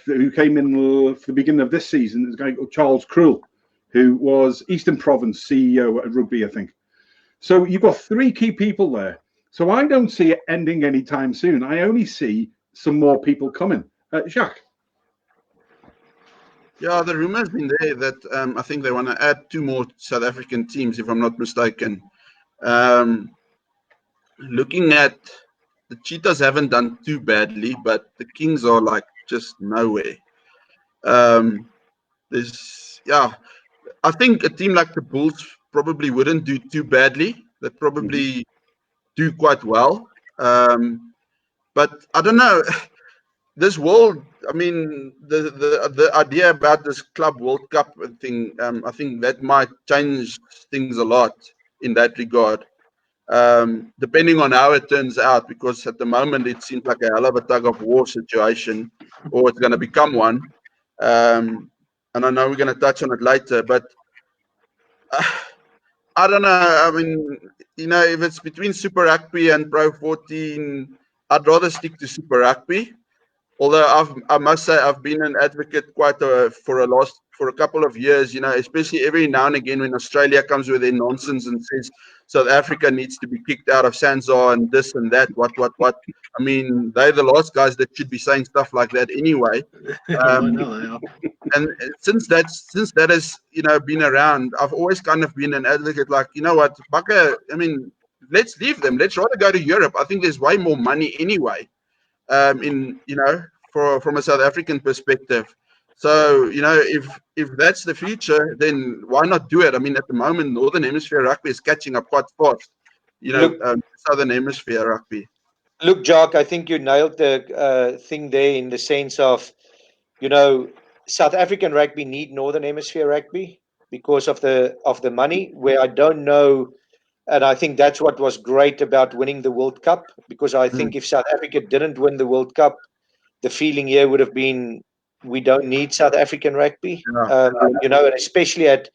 Speaker 1: who came in for the beginning of this season is a guy called Charles Krul, who was Eastern Province CEO at Rugby, I think. So you've got three key people there. So I don't see it ending anytime soon. I only see some more people coming. Jacques?
Speaker 3: Yeah, the rumor's been there that I think they want to add 2 more South African teams, if I'm not mistaken. Looking at the Cheetahs haven't done too badly, but the Kings are like just nowhere. I think a team like the Bulls probably wouldn't do too badly. They'd probably do quite well. But I don't know. This world, I mean, the idea about this Club World Cup thing, I think that might change things a lot in that regard, depending on how it turns out, because at the moment it seems like a hell of a tug of war situation, or it's going to become one. And I know we're going to touch on it later, but I don't know. I mean, you know, if it's between Super Rugby and Pro 14, I'd rather stick to Super Rugby. Although I must say I've been an advocate for the last for a couple of years, you know, especially every now and again when Australia comes with their nonsense and says South Africa needs to be kicked out of Sanzar and this and that, what. I mean, they're the last guys that should be saying stuff like that anyway.
Speaker 2: I know they are.
Speaker 3: And since that has, you know, been around, I've always kind of been an advocate, like, you know what, Bokke, I mean, let's leave them. Let's rather go to Europe. I think there's way more money anyway, in, you know, from a South African perspective. So, you know, if that's the future, then why not do it? I mean, at the moment, Northern Hemisphere rugby is catching up quite fast, you know, Southern Hemisphere rugby.
Speaker 4: Look, Jacques, I think you nailed the thing there in the sense of, you know, South African rugby need Northern Hemisphere rugby because of the money, where I don't know. And I think that's what was great about winning the World Cup, because I think if South Africa didn't win the World Cup, the feeling here would have been, we don't need South African rugby, you know, and especially at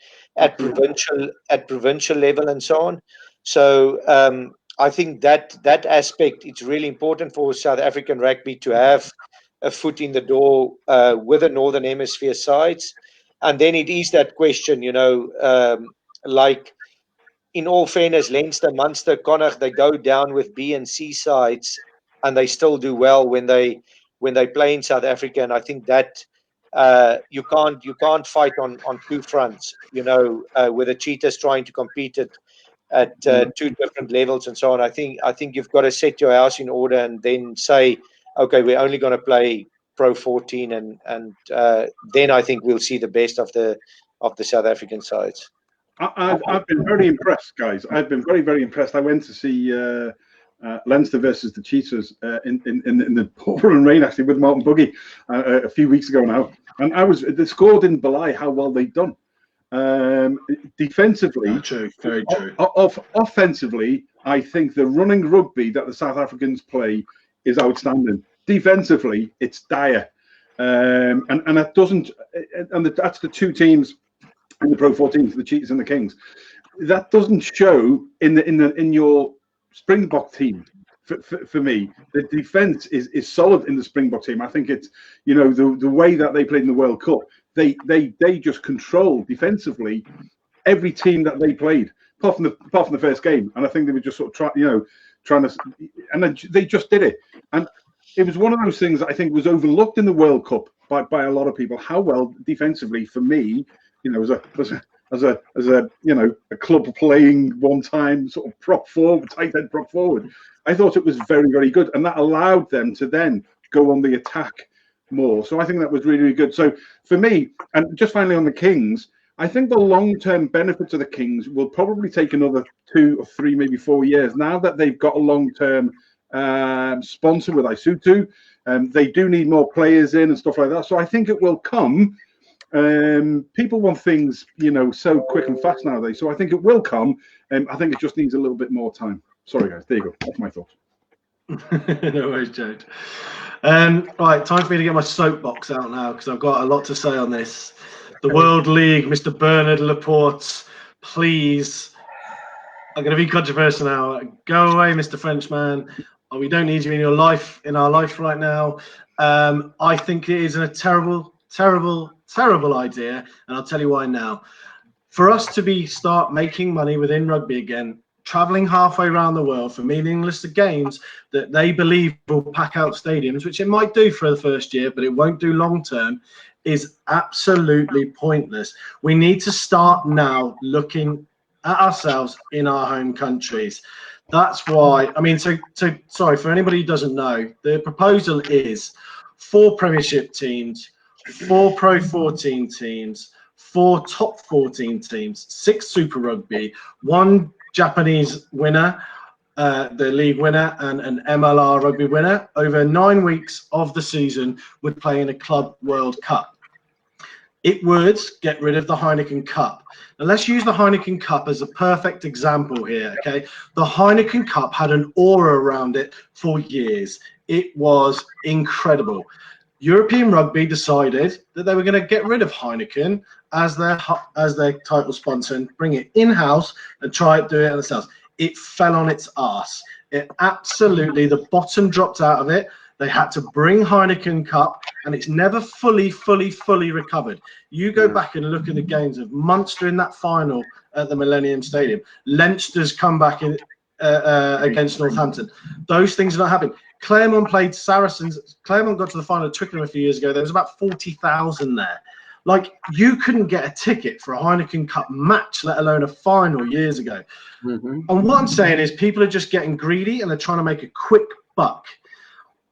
Speaker 4: provincial level and so on. So I think that aspect, it's really important for South African rugby to have a foot in the door with the Northern Hemisphere sides. And then it is that question, you know, like, in all fairness, Leinster, Munster, Connacht, they go down with B and C sides, and they still do well when they play in South Africa. And I think that you can't fight on two fronts, you know, with the Cheetahs trying to compete at two different levels and so on. I think you've got to set your house in order and then say, okay, we're only going to play Pro 14, and then I think we'll see the best of the South African sides.
Speaker 1: I've been very impressed, guys. I've been very, very impressed. I went to see Leinster versus the Cheetahs in the pouring rain, actually, with Martin Buggy a few weeks ago now. And the score didn't belie how well they'd done. Defensively,
Speaker 2: True, very true.
Speaker 1: Offensively, I think the running rugby that the South Africans play is outstanding. Defensively, it's dire, and that doesn't. And that's the two teams in the Pro 14, the Cheetahs and the Kings. That doesn't show in your Springbok team. For me, the defense is solid in the Springbok team. I think it's, you know, the way that they played in the World Cup, they just controlled defensively every team that they played, apart from the first game. And I think they were just sort of trying to, and they just did it. And it was one of those things that I think was overlooked in the World Cup by a lot of people. How well defensively, for me, you know, as a you know, a club playing one time sort of prop forward, tight end prop forward, I thought it was very, very good, and that allowed them to then go on the attack more. So I think that was really, really good. So for me, and just finally on the Kings, I think the long-term benefits of the Kings will probably take another 2 or 3, maybe 4 years. Now that they've got a long-term sponsor with Isutu, they do need more players in and stuff like that. So I think it will come. People want things, you know, so quick and fast nowadays. So I think it will come. I think it just needs a little bit more time. Sorry, guys. There you go. That's my thoughts.
Speaker 2: No worries, James. Right, time for me to get my soapbox out now, because I've got a lot to say on this. The World League, Mr. Bernard Laporte, please. I'm going to be controversial now. Go away, Mr. Frenchman. We don't need you in our life right now. I think it is a terrible, terrible, terrible idea, and I'll tell you why now. For us to start making money within rugby again, traveling halfway around the world for meaningless games that they believe will pack out stadiums, which it might do for the first year, but it won't do long term, is absolutely pointless. We need to start now looking at ourselves in our home countries. That's why, I mean, so sorry, for anybody who doesn't know, the proposal is 4 Premiership teams, 4 Pro 14 teams, 4 Top 14 teams, 6 Super Rugby, 1 Japanese winner, the league winner, and an MLR rugby winner over 9 weeks of the season would play in a Club World Cup. It would get rid of the Heineken Cup. Now let's use the Heineken Cup as a perfect example here, okay? The Heineken Cup had an aura around it for years. It was incredible. European Rugby decided that they were going to get rid of Heineken as their title sponsor and bring it in-house and try to do it themselves. It fell on its arse. It absolutely, the bottom dropped out of it. They had to bring Heineken Cup, and it's never fully recovered. You go back and look at the games of Munster in that final at the Millennium Stadium. Leinster's comeback in against Northampton. Those things are not happening. Claremont played Saracens. Claremont got to the final of Twickenham a few years ago. There was about 40,000 there. Like, you couldn't get a ticket for a Heineken Cup match, let alone a final, years ago. And what I'm saying is people are just getting greedy and they're trying to make a quick buck.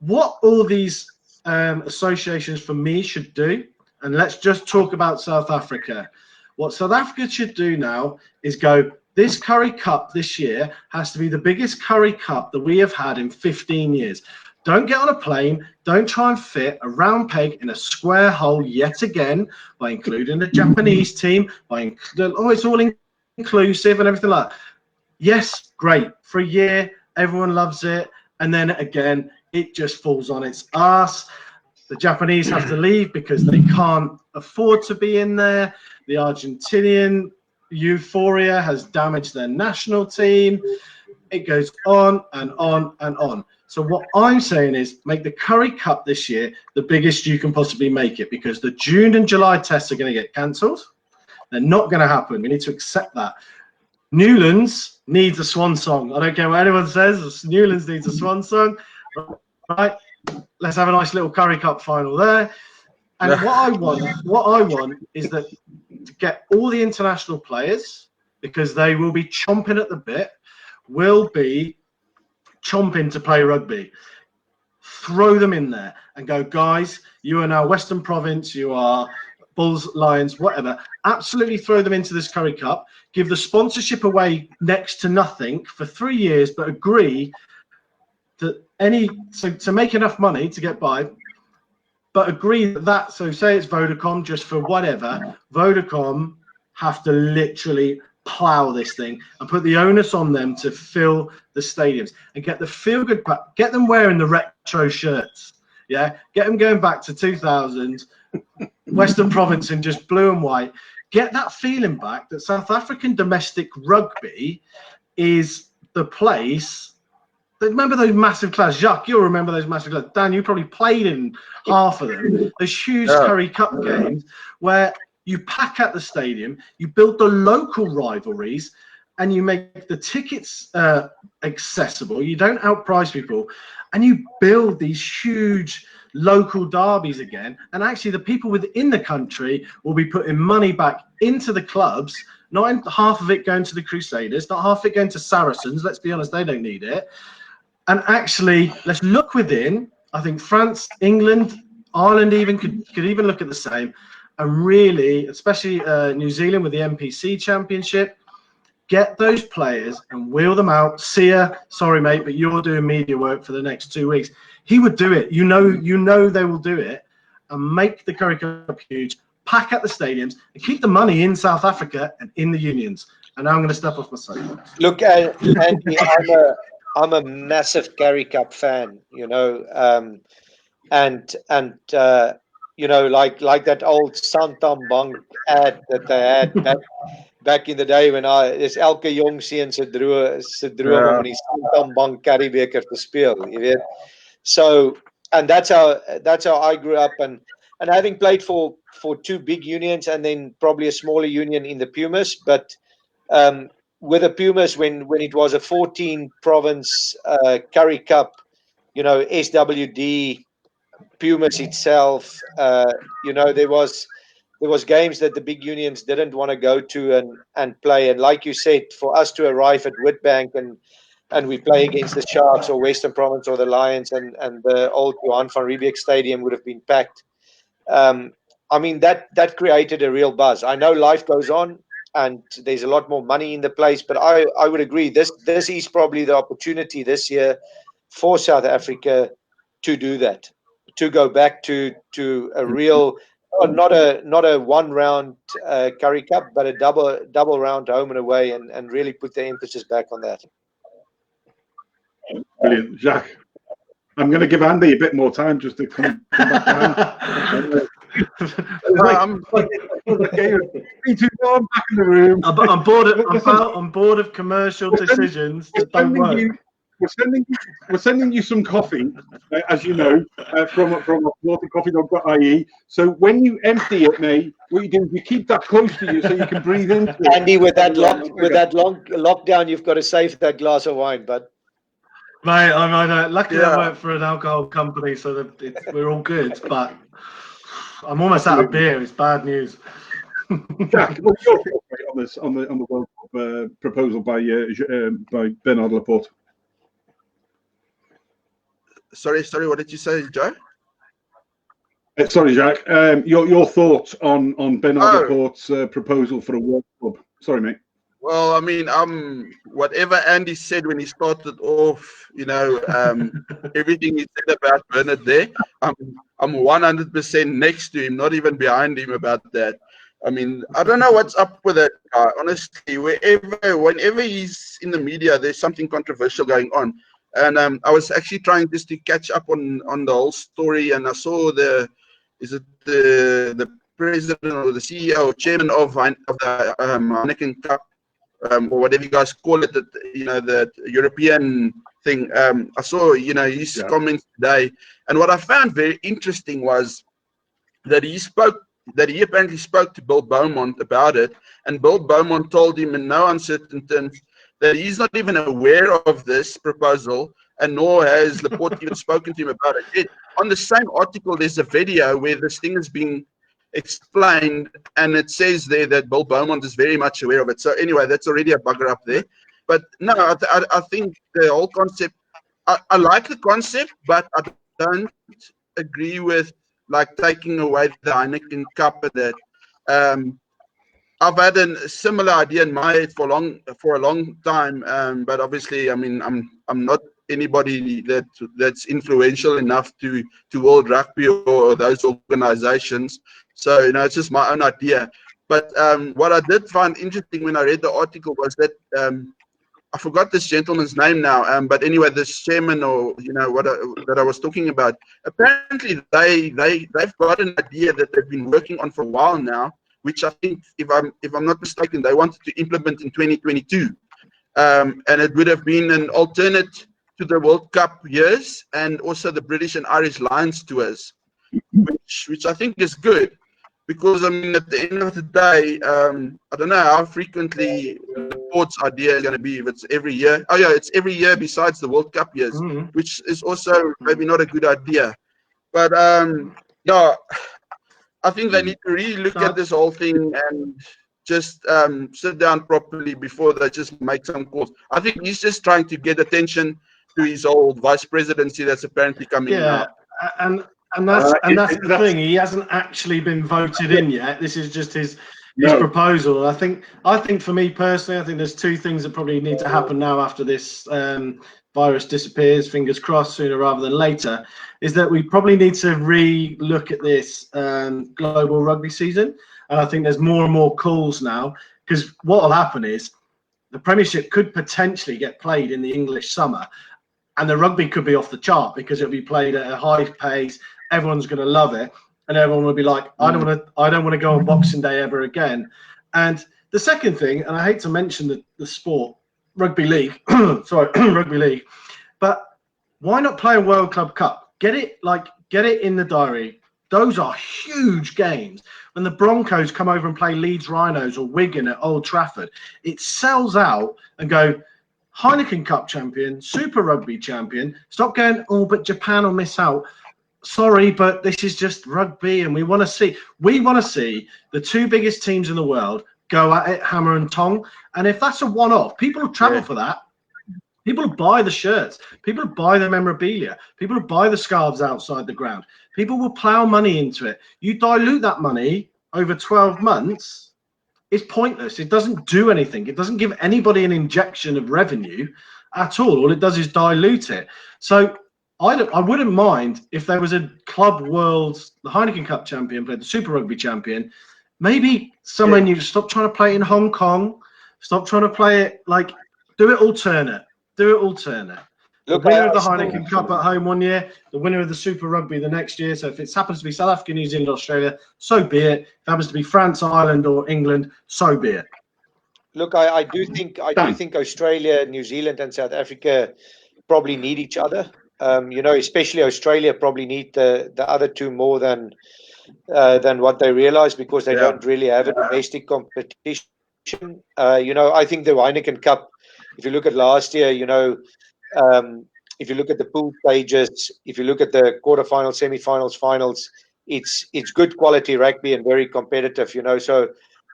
Speaker 2: What all these associations for me should do, and let's just talk about South Africa. What South Africa should do now is go, this Curry Cup this year has to be the biggest Curry Cup that we have had in 15 years. Don't get on a plane. Don't try and fit a round peg in a square hole yet again by including the Japanese team, by it's all inclusive and everything like that. Yes, great. For a year, everyone loves it. And then again, it just falls on its ass. The Japanese have to leave because they can't afford to be in there. The Argentinian euphoria has damaged their national team. It goes on and on and on. So what I'm saying is make the Curry Cup this year the biggest you can possibly make it, because the June and July tests are going to get cancelled. They're not going to happen. We need to accept that. Newlands needs a swan song. I don't care what anyone says. Newlands needs a swan song. Right? Let's have a nice little Curry Cup final there. And what I want is that to get all the international players, because they will be chomping at the bit, will be chomping to play rugby. Throw them in there and go, guys, you are now Western Province, you are Bulls, Lions, whatever. Absolutely throw them into this Curry Cup. Give the sponsorship away next to nothing for 3 years, but agree that to make enough money to get by, but agree that, so say it's Vodacom, just for whatever, Vodacom have to literally plow this thing and put the onus on them to fill the stadiums and get the feel good back, get them wearing the retro shirts, get them going back to 2000, Western Province in just blue and white, get that feeling back that South African domestic rugby is the place. Remember those massive clubs? Jacques, you'll remember those massive clubs. Dan, you probably played in half of them. Those huge Curry Cup games where you pack at the stadium, you build the local rivalries, and you make the tickets accessible. You don't outprice people, and you build these huge local derbies again. And actually, the people within the country will be putting money back into the clubs, not half of it going to the Crusaders, not half of it going to Saracens. Let's be honest, they don't need it. And actually, let's look within. I think France, England, Ireland even could even look at the same. And really, especially New Zealand with the NPC Championship, get those players and wheel them out. Sia, sorry, mate, but you're doing media work for the next 2 weeks. He would do it. You know they will do it, and make the Curry Cup huge, pack at the stadiums, and keep the money in South Africa and in the unions. And now I'm going to step off my soapbox.
Speaker 4: Look, Andy, I'm a massive Curry Cup fan, and like that old Santam Bank ad that they had back in the day when is elke jong seun se droom om in die Santam Bank Currybeker te speel, jy weet. So, and that's how I grew up, and having played for two big unions and then probably a smaller union in the Pumas, but with the Pumas, when it was a 14 province Curry Cup, SWD, Pumas itself, there was games that the big unions didn't want to go to and play. And like you said, for us to arrive at Witbank and we play against the Sharks or Western Province or the Lions, and the old Johan van Riebeeck Stadium would have been packed. That created a real buzz. I know life goes on, and there's a lot more money in the place, but I would agree this is probably the opportunity this year for South Africa to do that, to go back to a real, not a one round Curry Cup, but a double round home and away, and really put the emphasis back on that.
Speaker 1: Brilliant, Jacques. I'm going to give Andy a bit more time just to come back down.
Speaker 2: I'm bored of commercial decisions that don't work.
Speaker 1: we're sending you some coffee, as you know, from watercoffee.ie. So when you empty it, mate, what you do is you keep that close to you so you can breathe into it.
Speaker 4: Andy, with that long lockdown, you've got to save that glass of wine, but.
Speaker 2: Mate, luckily I work for an alcohol company, so we're all good. But I'm almost out of beer. It's bad news.
Speaker 1: Jack, what's your thoughts on this on the World Cup proposal by Bernard Laporte?
Speaker 3: Sorry, what did you say, Joe?
Speaker 1: Sorry, Jack. Your thoughts on Bernard Laporte's proposal for a World Cup? Sorry, mate.
Speaker 3: Well, I mean, whatever Andy said when he started off, everything he said about Bernard there, I'm 100% next to him, not even behind him about that. I mean, I don't know what's up with that guy. Honestly, whenever he's in the media, there's something controversial going on. And I was actually trying just to catch up on the whole story, and I saw the president or the CEO, chairman of the Heineken Cup, or whatever you guys call it, the European thing. I saw, his comments today, and what I found very interesting was that he apparently spoke to Bill Beaumont about it, and Bill Beaumont told him in no uncertain terms that he's not even aware of this proposal, and nor has Laporte even spoken to him about it. On the same article, there's a video where this thing is being explained, and it says there that Bill Beaumont is very much aware of it. So anyway, that's already a bugger up there. But no, I think the whole concept, I like the concept, but I don't agree with like taking away the Heineken Cup and that. I've had a similar idea in my head for a long time, but obviously, I mean, I'm not anybody that's influential enough to World Rugby or those organizations. So it's just my own idea. But what I did find interesting when I read the article was that I forgot this gentleman's name now. But anyway, this chairman or that I was talking about, apparently they've got an idea that they've been working on for a while now, which I think, if I'm not mistaken, they wanted to implement in 2022, and it would have been an alternate to the World Cup years and also the British and Irish Lions tours, which I think is good, because I mean at the end of the day, I don't know how frequently the sports idea is going to be. If it's every year, it's every year besides the World Cup years, which is also maybe not a good idea, but I think they need to really look at this whole thing and just sit down properly before they just make some calls. I think he's just trying to get attention to his old vice presidency that's apparently coming out.
Speaker 2: And that's the thing. He hasn't actually been voted in yet. This is just his proposal. I think for me personally, I think there's two things that probably need to happen now after this virus disappears, fingers crossed, sooner rather than later, is that we probably need to re-look at this global rugby season. And I think there's more and more calls now, because what will happen is the Premiership could potentially get played in the English summer, and the rugby could be off the chart because it'll be played at a high pace. Everyone's going to love it, and everyone will be like, I don't want to go on Boxing Day ever again. And the second thing, and I hate to mention the sport, rugby league, rugby league, but why not play a World Club Cup? Get it in the diary. Those are huge games. When the Broncos come over and play Leeds Rhinos or Wigan at Old Trafford, it sells out and go, Heineken Cup champion, Super Rugby champion. Stop going, but Japan will miss out. Sorry, but this is just rugby, and we want to see the two biggest teams in the world go at it, hammer and tong. And if that's a one-off, people will travel for that. People will buy the shirts. People will buy the memorabilia. People will buy the scarves outside the ground. People will plow money into it. You dilute that money over 12 months, it's pointless. It doesn't do anything. It doesn't give anybody an injection of revenue at all. All it does is dilute it. So I wouldn't mind if there was a club world, the Heineken Cup champion played the Super Rugby champion. Maybe somewhere new. Stop trying to play it in Hong Kong. Stop trying to play it do it alternate. Look, the winner of the Heineken Cup at home one year, the winner of the Super Rugby the next year. So if it happens to be South Africa, New Zealand, Australia, so be it. If it happens to be France, Ireland, or England, so be it.
Speaker 4: Look, I do think Australia, New Zealand, and South Africa probably need each other. Especially Australia probably need the other two more than what they realize, because they don't really have a domestic competition. I think the Heineken Cup, if you look at last year, if you look at the pool stages, if you look at the quarterfinals, semi-finals, finals, it's good quality rugby and very competitive. So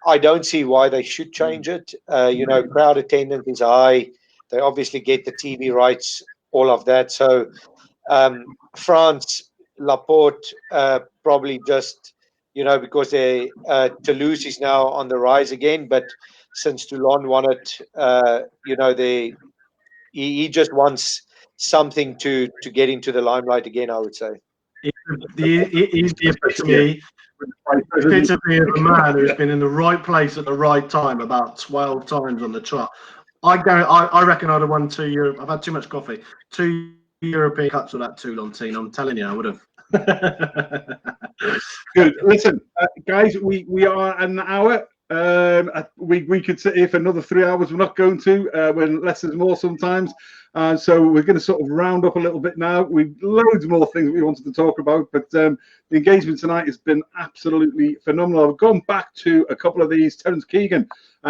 Speaker 4: I don't see why they should change it. Crowd attendance is high. They obviously get the TV rights, all of that. So France, Laporte, probably just, because Toulouse is now on the rise again. But since Toulon won it, he just wants something to get into the limelight again, I would say.
Speaker 2: He's the epitome of a man who's been in the right place at the right time about 12 times on the trot. I reckon I'd have won 2 Europe. I've had too much coffee. 2 European Cups with that Toulon team. I'm telling you, I would have.
Speaker 1: Good. Listen, guys, we are an hour. We could sit here for another 3 hours. We're not going to. When less is more sometimes. So we're going to sort of round up a little bit now. We've loads more things we wanted to talk about, but the engagement tonight has been absolutely phenomenal. I've gone back to a couple of these. Terence Keegan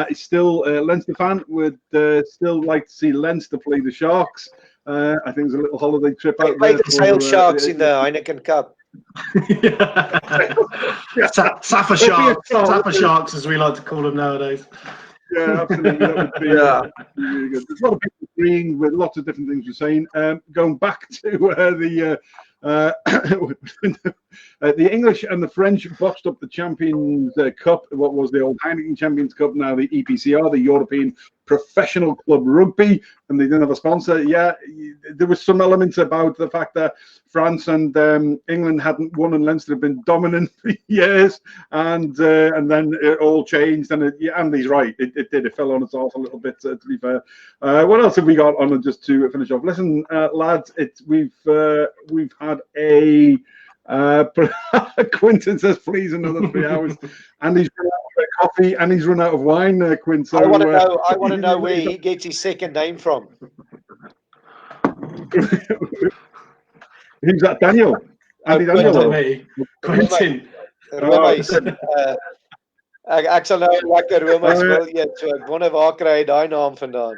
Speaker 1: is still a Leinster fan. Would still like to see Leinster play the Sharks. I think there's a little holiday trip out there.
Speaker 4: They the Sale Sharks in the Heineken Cup.
Speaker 2: Safa Sharks, as we like to call them nowadays.
Speaker 1: Yeah, absolutely. That would be really good. There's a lot of people agreeing with lots of different things you're saying. Going back to the English and the French botched up the Champions Cup. What was the old Heineken Champions Cup? Now the EPCR, the European Professional Club Rugby, and they didn't have a sponsor. Yeah, there was some elements about the fact that France and England hadn't won, and Leinster had been dominant for years, and then it all changed. And Andy's right, it did. It fell on its arse a little bit. To be fair, what else have we got on? Just to finish off, listen, lads, we've had a. Quinton says, please, another 3 hours. And he's run out of coffee and he's run out of wine, Quinton. So,
Speaker 4: I want to know where he gets his second name from.
Speaker 1: Who's that, Daniel? Andy Daniel?
Speaker 2: Quinton.
Speaker 4: Ek sal nou lekker Roma speel eet, so ek wonder waar kry hy daai naam vandaan.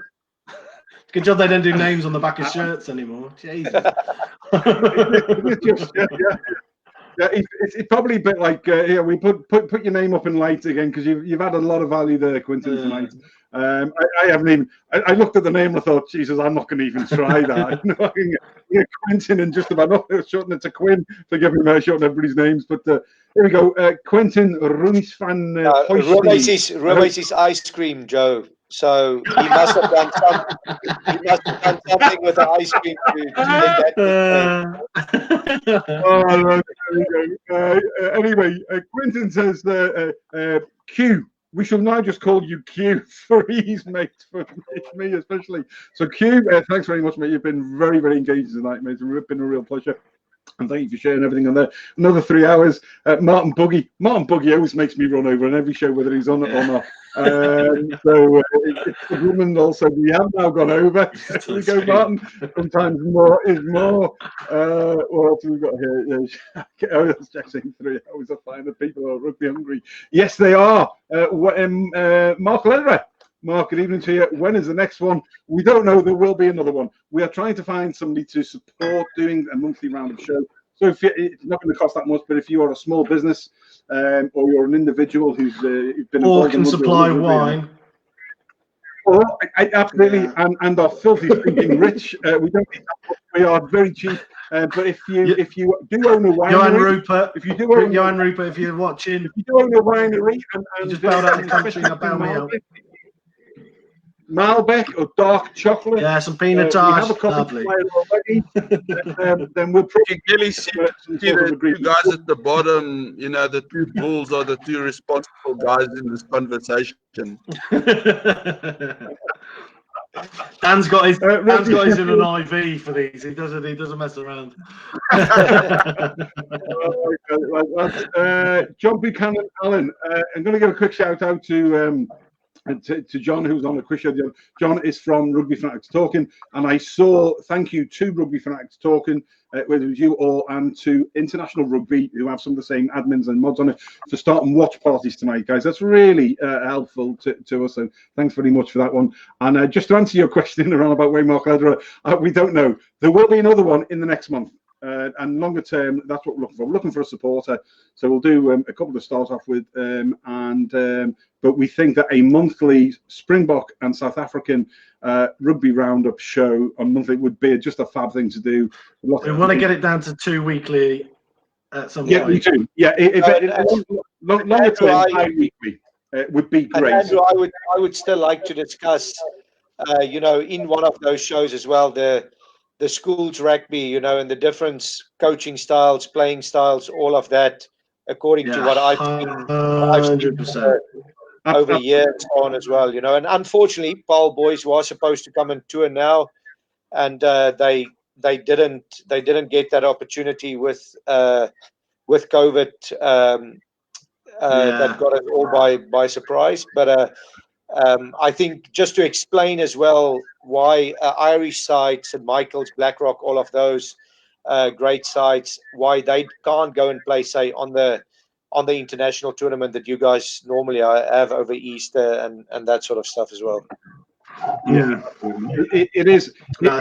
Speaker 2: Good job they don't do names on the back of shirts anymore. Jesus.
Speaker 1: It's probably a bit like we put your name up in lights again, because you've had a lot of value there, Quinton, tonight. I haven't even. I looked at the name and I thought, Jesus, I'm not going to even try that. I can get Quinton and just about nothing. Shorten it to Quinn. Forgive me, man, shorten everybody's names. But here we go. Quinton Runs van
Speaker 4: Rome's is ice cream, Joe. So he must have done something. He must have done something with the ice cream to get that.
Speaker 1: Anyway, Quinton says Q. We shall now just call you Q for ease, mate. For me especially. So Q, thanks very much, mate. You've been very, very engaged tonight, mate. It's been a real pleasure. And thank you for sharing everything on there. Another 3 hours. Martin Buggy always makes me run over on every show, whether he's on it or not. So it's the woman also. We have now gone over. There we go, Martin. Sometimes more is more. What else have we got here? That's Jack saying 3 hours. I find that people are rugby hungry. Yes, they are. Mark Lederer. Mark, good evening to you. When is the next one? We don't know. There will be another one. We are trying to find somebody to support doing a monthly Roundup show. So it's not going to cost that much, but if you are a small business or you're an individual who's been
Speaker 2: or can supply wine.
Speaker 1: Or absolutely, and are filthy stinking rich. We don't need that much. We are very cheap. But if you do own a winery,
Speaker 2: Johan Rupert, if you're watching,
Speaker 1: if you do own a winery, and
Speaker 2: you just bailed out the country, bail me out.
Speaker 1: Malbec or dark chocolate.
Speaker 2: Yeah, some peanut tart.
Speaker 1: We have a copy already. Then we'll probably
Speaker 3: clearly see the two guys at the bottom. The two bulls are the two responsible guys in this conversation.
Speaker 2: Dan's got his in an IV for these. He doesn't mess around.
Speaker 1: John Buchanan Allen. I'm going to give a quick shout out to And to John, who's on the quiz show. John is from Rugby Fanatics Talking, and I saw, thank you to Rugby Fanatics Talking, whether it was you or, and to International Rugby, who have some of the same admins and mods on it, for starting watch parties tonight, guys. That's really helpful to us, so thanks very much for that one. And just to answer your question around about way, Mark Lederer, we don't know. There will be another one in the next month. And longer term, that's what we're looking for. We're looking for a supporter, so we'll do a couple to start off with, but we think that a monthly Springbok and South African rugby roundup show on monthly would be just a fab thing to do.
Speaker 2: We want to get it down to 2 weekly at some point.
Speaker 1: Yeah, we do. Yeah, longer term, bi-weekly would be great.
Speaker 4: And Andrew, I would still like to discuss, in one of those shows as well, the schools rugby, and the different coaching styles, playing styles, all of that, according to what I've seen
Speaker 2: 100%.
Speaker 4: over years and so on as well, And unfortunately, Ball boys were supposed to come and tour now, and they didn't get that opportunity with COVID. That got us all by surprise. But I think just to explain as well why Irish side, St Michael's, Blackrock, all of those great sides, why they can't go and play, say, on the international tournament that you guys normally have over Easter and that sort of stuff as well.
Speaker 1: Yeah, it is.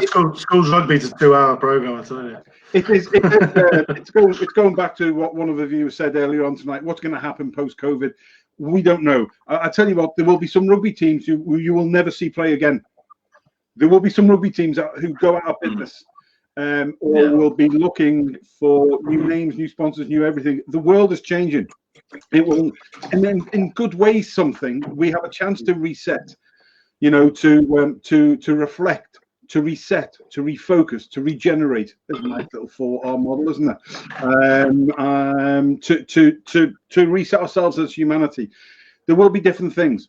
Speaker 2: Schools rugby is a 2-hour program, I tell you.
Speaker 1: It's going back to what one of the viewers said earlier on tonight. What's going to happen post-COVID? We don't know. I tell you what, there will be some rugby teams who you will never see play again. There will be some rugby teams who go out of business, or will be looking for new names, new sponsors, new everything. The world is changing. It will, and then in good ways, we have a chance to reset. To reflect, to reset, to refocus, to regenerate. There's a nice little 4R model, isn't there? To reset ourselves as humanity. There will be different things.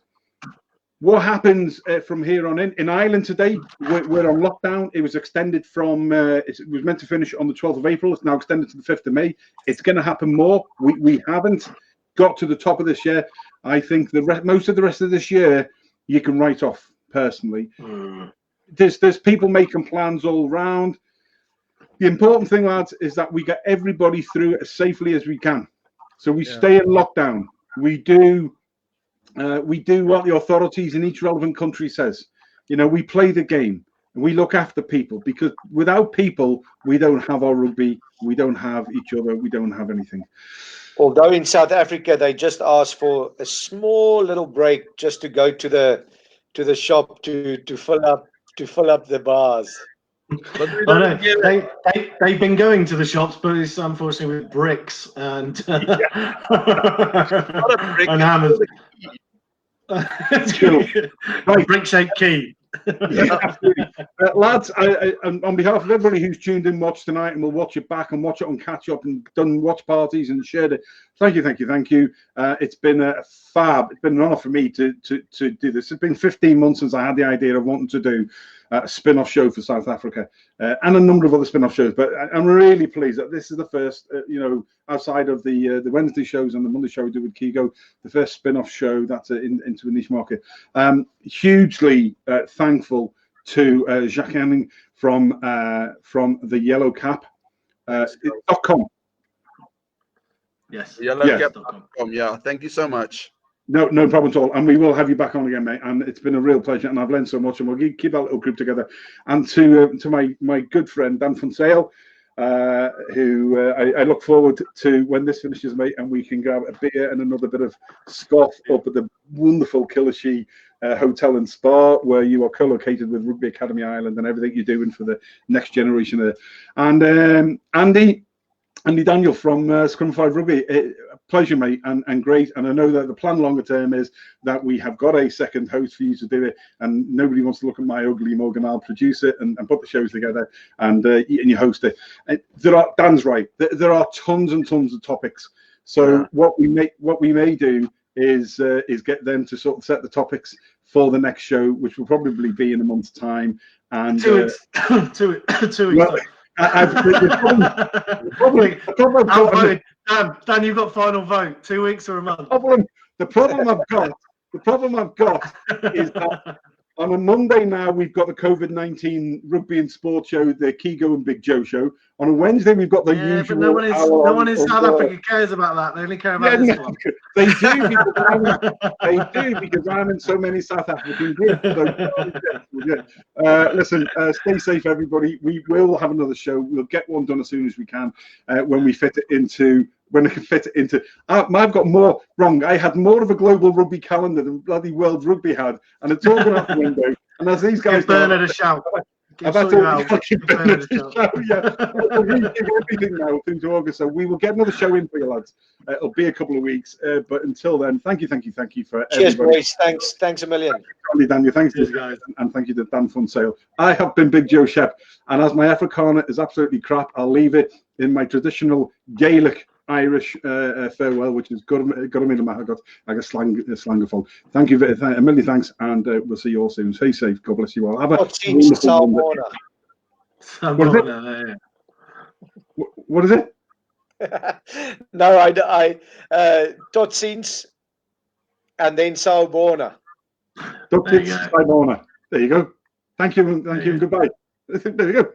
Speaker 1: What happens from here on in? In Ireland today, we're on lockdown. It was extended from, it was meant to finish on the 12th of April. It's now extended to the 5th of May. It's going to happen more. We haven't got to the top of this year. I think most of the rest of this year, you can write off personally. There's people making plans all round. The important thing, lads, is that we get everybody through it as safely as we can. So we stay in lockdown. We do what the authorities in each relevant country says. We play the game and we look after people, because without people, we don't have our rugby. We don't have each other. We don't have anything.
Speaker 4: Although in South Africa, they just asked for a small little break just to go to the shop to fill up the bars.
Speaker 2: But they've been going to the shops, but it's unfortunately with bricks and and hammers. Brick-shaped key.
Speaker 1: Yeah, absolutely. Lads, on behalf of everybody who's tuned in, watched tonight, and will watch it back and watch it on catch up and done watch parties and shared it, thank you. It's been a fab. It's been an honor for me to do this. It's been 15 months since I had the idea of wanting to do a spin-off show for South Africa, and a number of other spin-off shows. But I'm really pleased that this is the first, outside of the Wednesday shows and the Monday show we do with Kigo, the first spin-off show that's into a niche market. Hugely thankful to Jacques HENNING from the Yellow Cap .com.
Speaker 2: Yes.
Speaker 3: Yellowcap.com. Yeah. Thank you so much.
Speaker 1: No problem at all. And we will have you back on again, mate. And it's been a real pleasure. And I've learned so much. And we'll keep that little group together. And to my good friend Dan van ZYL, who I look forward to when this finishes, mate, and we can grab a beer and another bit of scoff up at the wonderful Killashee Hotel and Spa, where you are co-located with Rugby Academy Ireland and everything you're doing for the next generation there. And Andy Daniel from Scrum 5 Rugby, pleasure, mate, and great. And I know that the plan longer term is that we have got a second host for you to do it, and nobody wants to look at my ugly mug, and I'll produce it and put the shows together, and you host it. Dan's right. There are tons and tons of topics. So what we may do is get them to sort of set the topics for the next show, which will probably be in a month's time. And
Speaker 2: 2 weeks. 2 weeks.
Speaker 1: Well,
Speaker 2: Dan, you've got final vote. 2 weeks or a month.
Speaker 1: The problem I've got The problem I've got is that on a Monday now, we've got the COVID-19 Rugby and Sport show, the Kigo and Big Joe show. On a Wednesday, we've got the usual.
Speaker 2: But no one in South Africa cares about that. They only care about this one.
Speaker 1: They do because I'm in so many South African groups. So, listen, stay safe, everybody. We will have another show. We'll get one done as soon as we can when we fit it into. I've got more wrong. I had more of a global rugby calendar than bloody World Rugby had, and it's all gone out the window. And as these guys,
Speaker 2: give Bernard a shout.
Speaker 1: I've had to give Bernard a shout. Yeah, we'll give everything now through to August. So we will get another show in for you, lads. It'll be a couple of weeks, but until then, thank you for
Speaker 4: cheers,
Speaker 1: everybody.
Speaker 4: boys. Thanks a million.
Speaker 1: Daniel, thanks to guys, and thank you to Dan Van ZYL. I have been Big Joe Shep, and as my Afrikaner is absolutely crap, I'll leave it in my traditional Gaelic Irish farewell, which is got a slangerful. Thank you, a million thanks, and we'll see you all soon. Stay safe. God bless you all. Have a wonderful Monday. What is it?
Speaker 4: No, I tot ziens, and then Sawubona.
Speaker 1: Tot ziens, Sawubona. There you go. Thank you, and goodbye. There you go.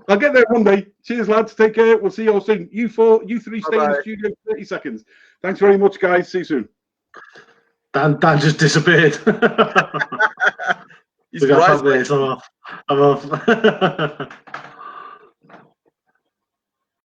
Speaker 1: I'll get there one day. Cheers, lads. Take care. We'll see you all soon. You three stay in the studio 30 seconds. Thanks very much, guys. See you soon.
Speaker 2: Dan just disappeared.
Speaker 3: He's right.
Speaker 2: I'm off.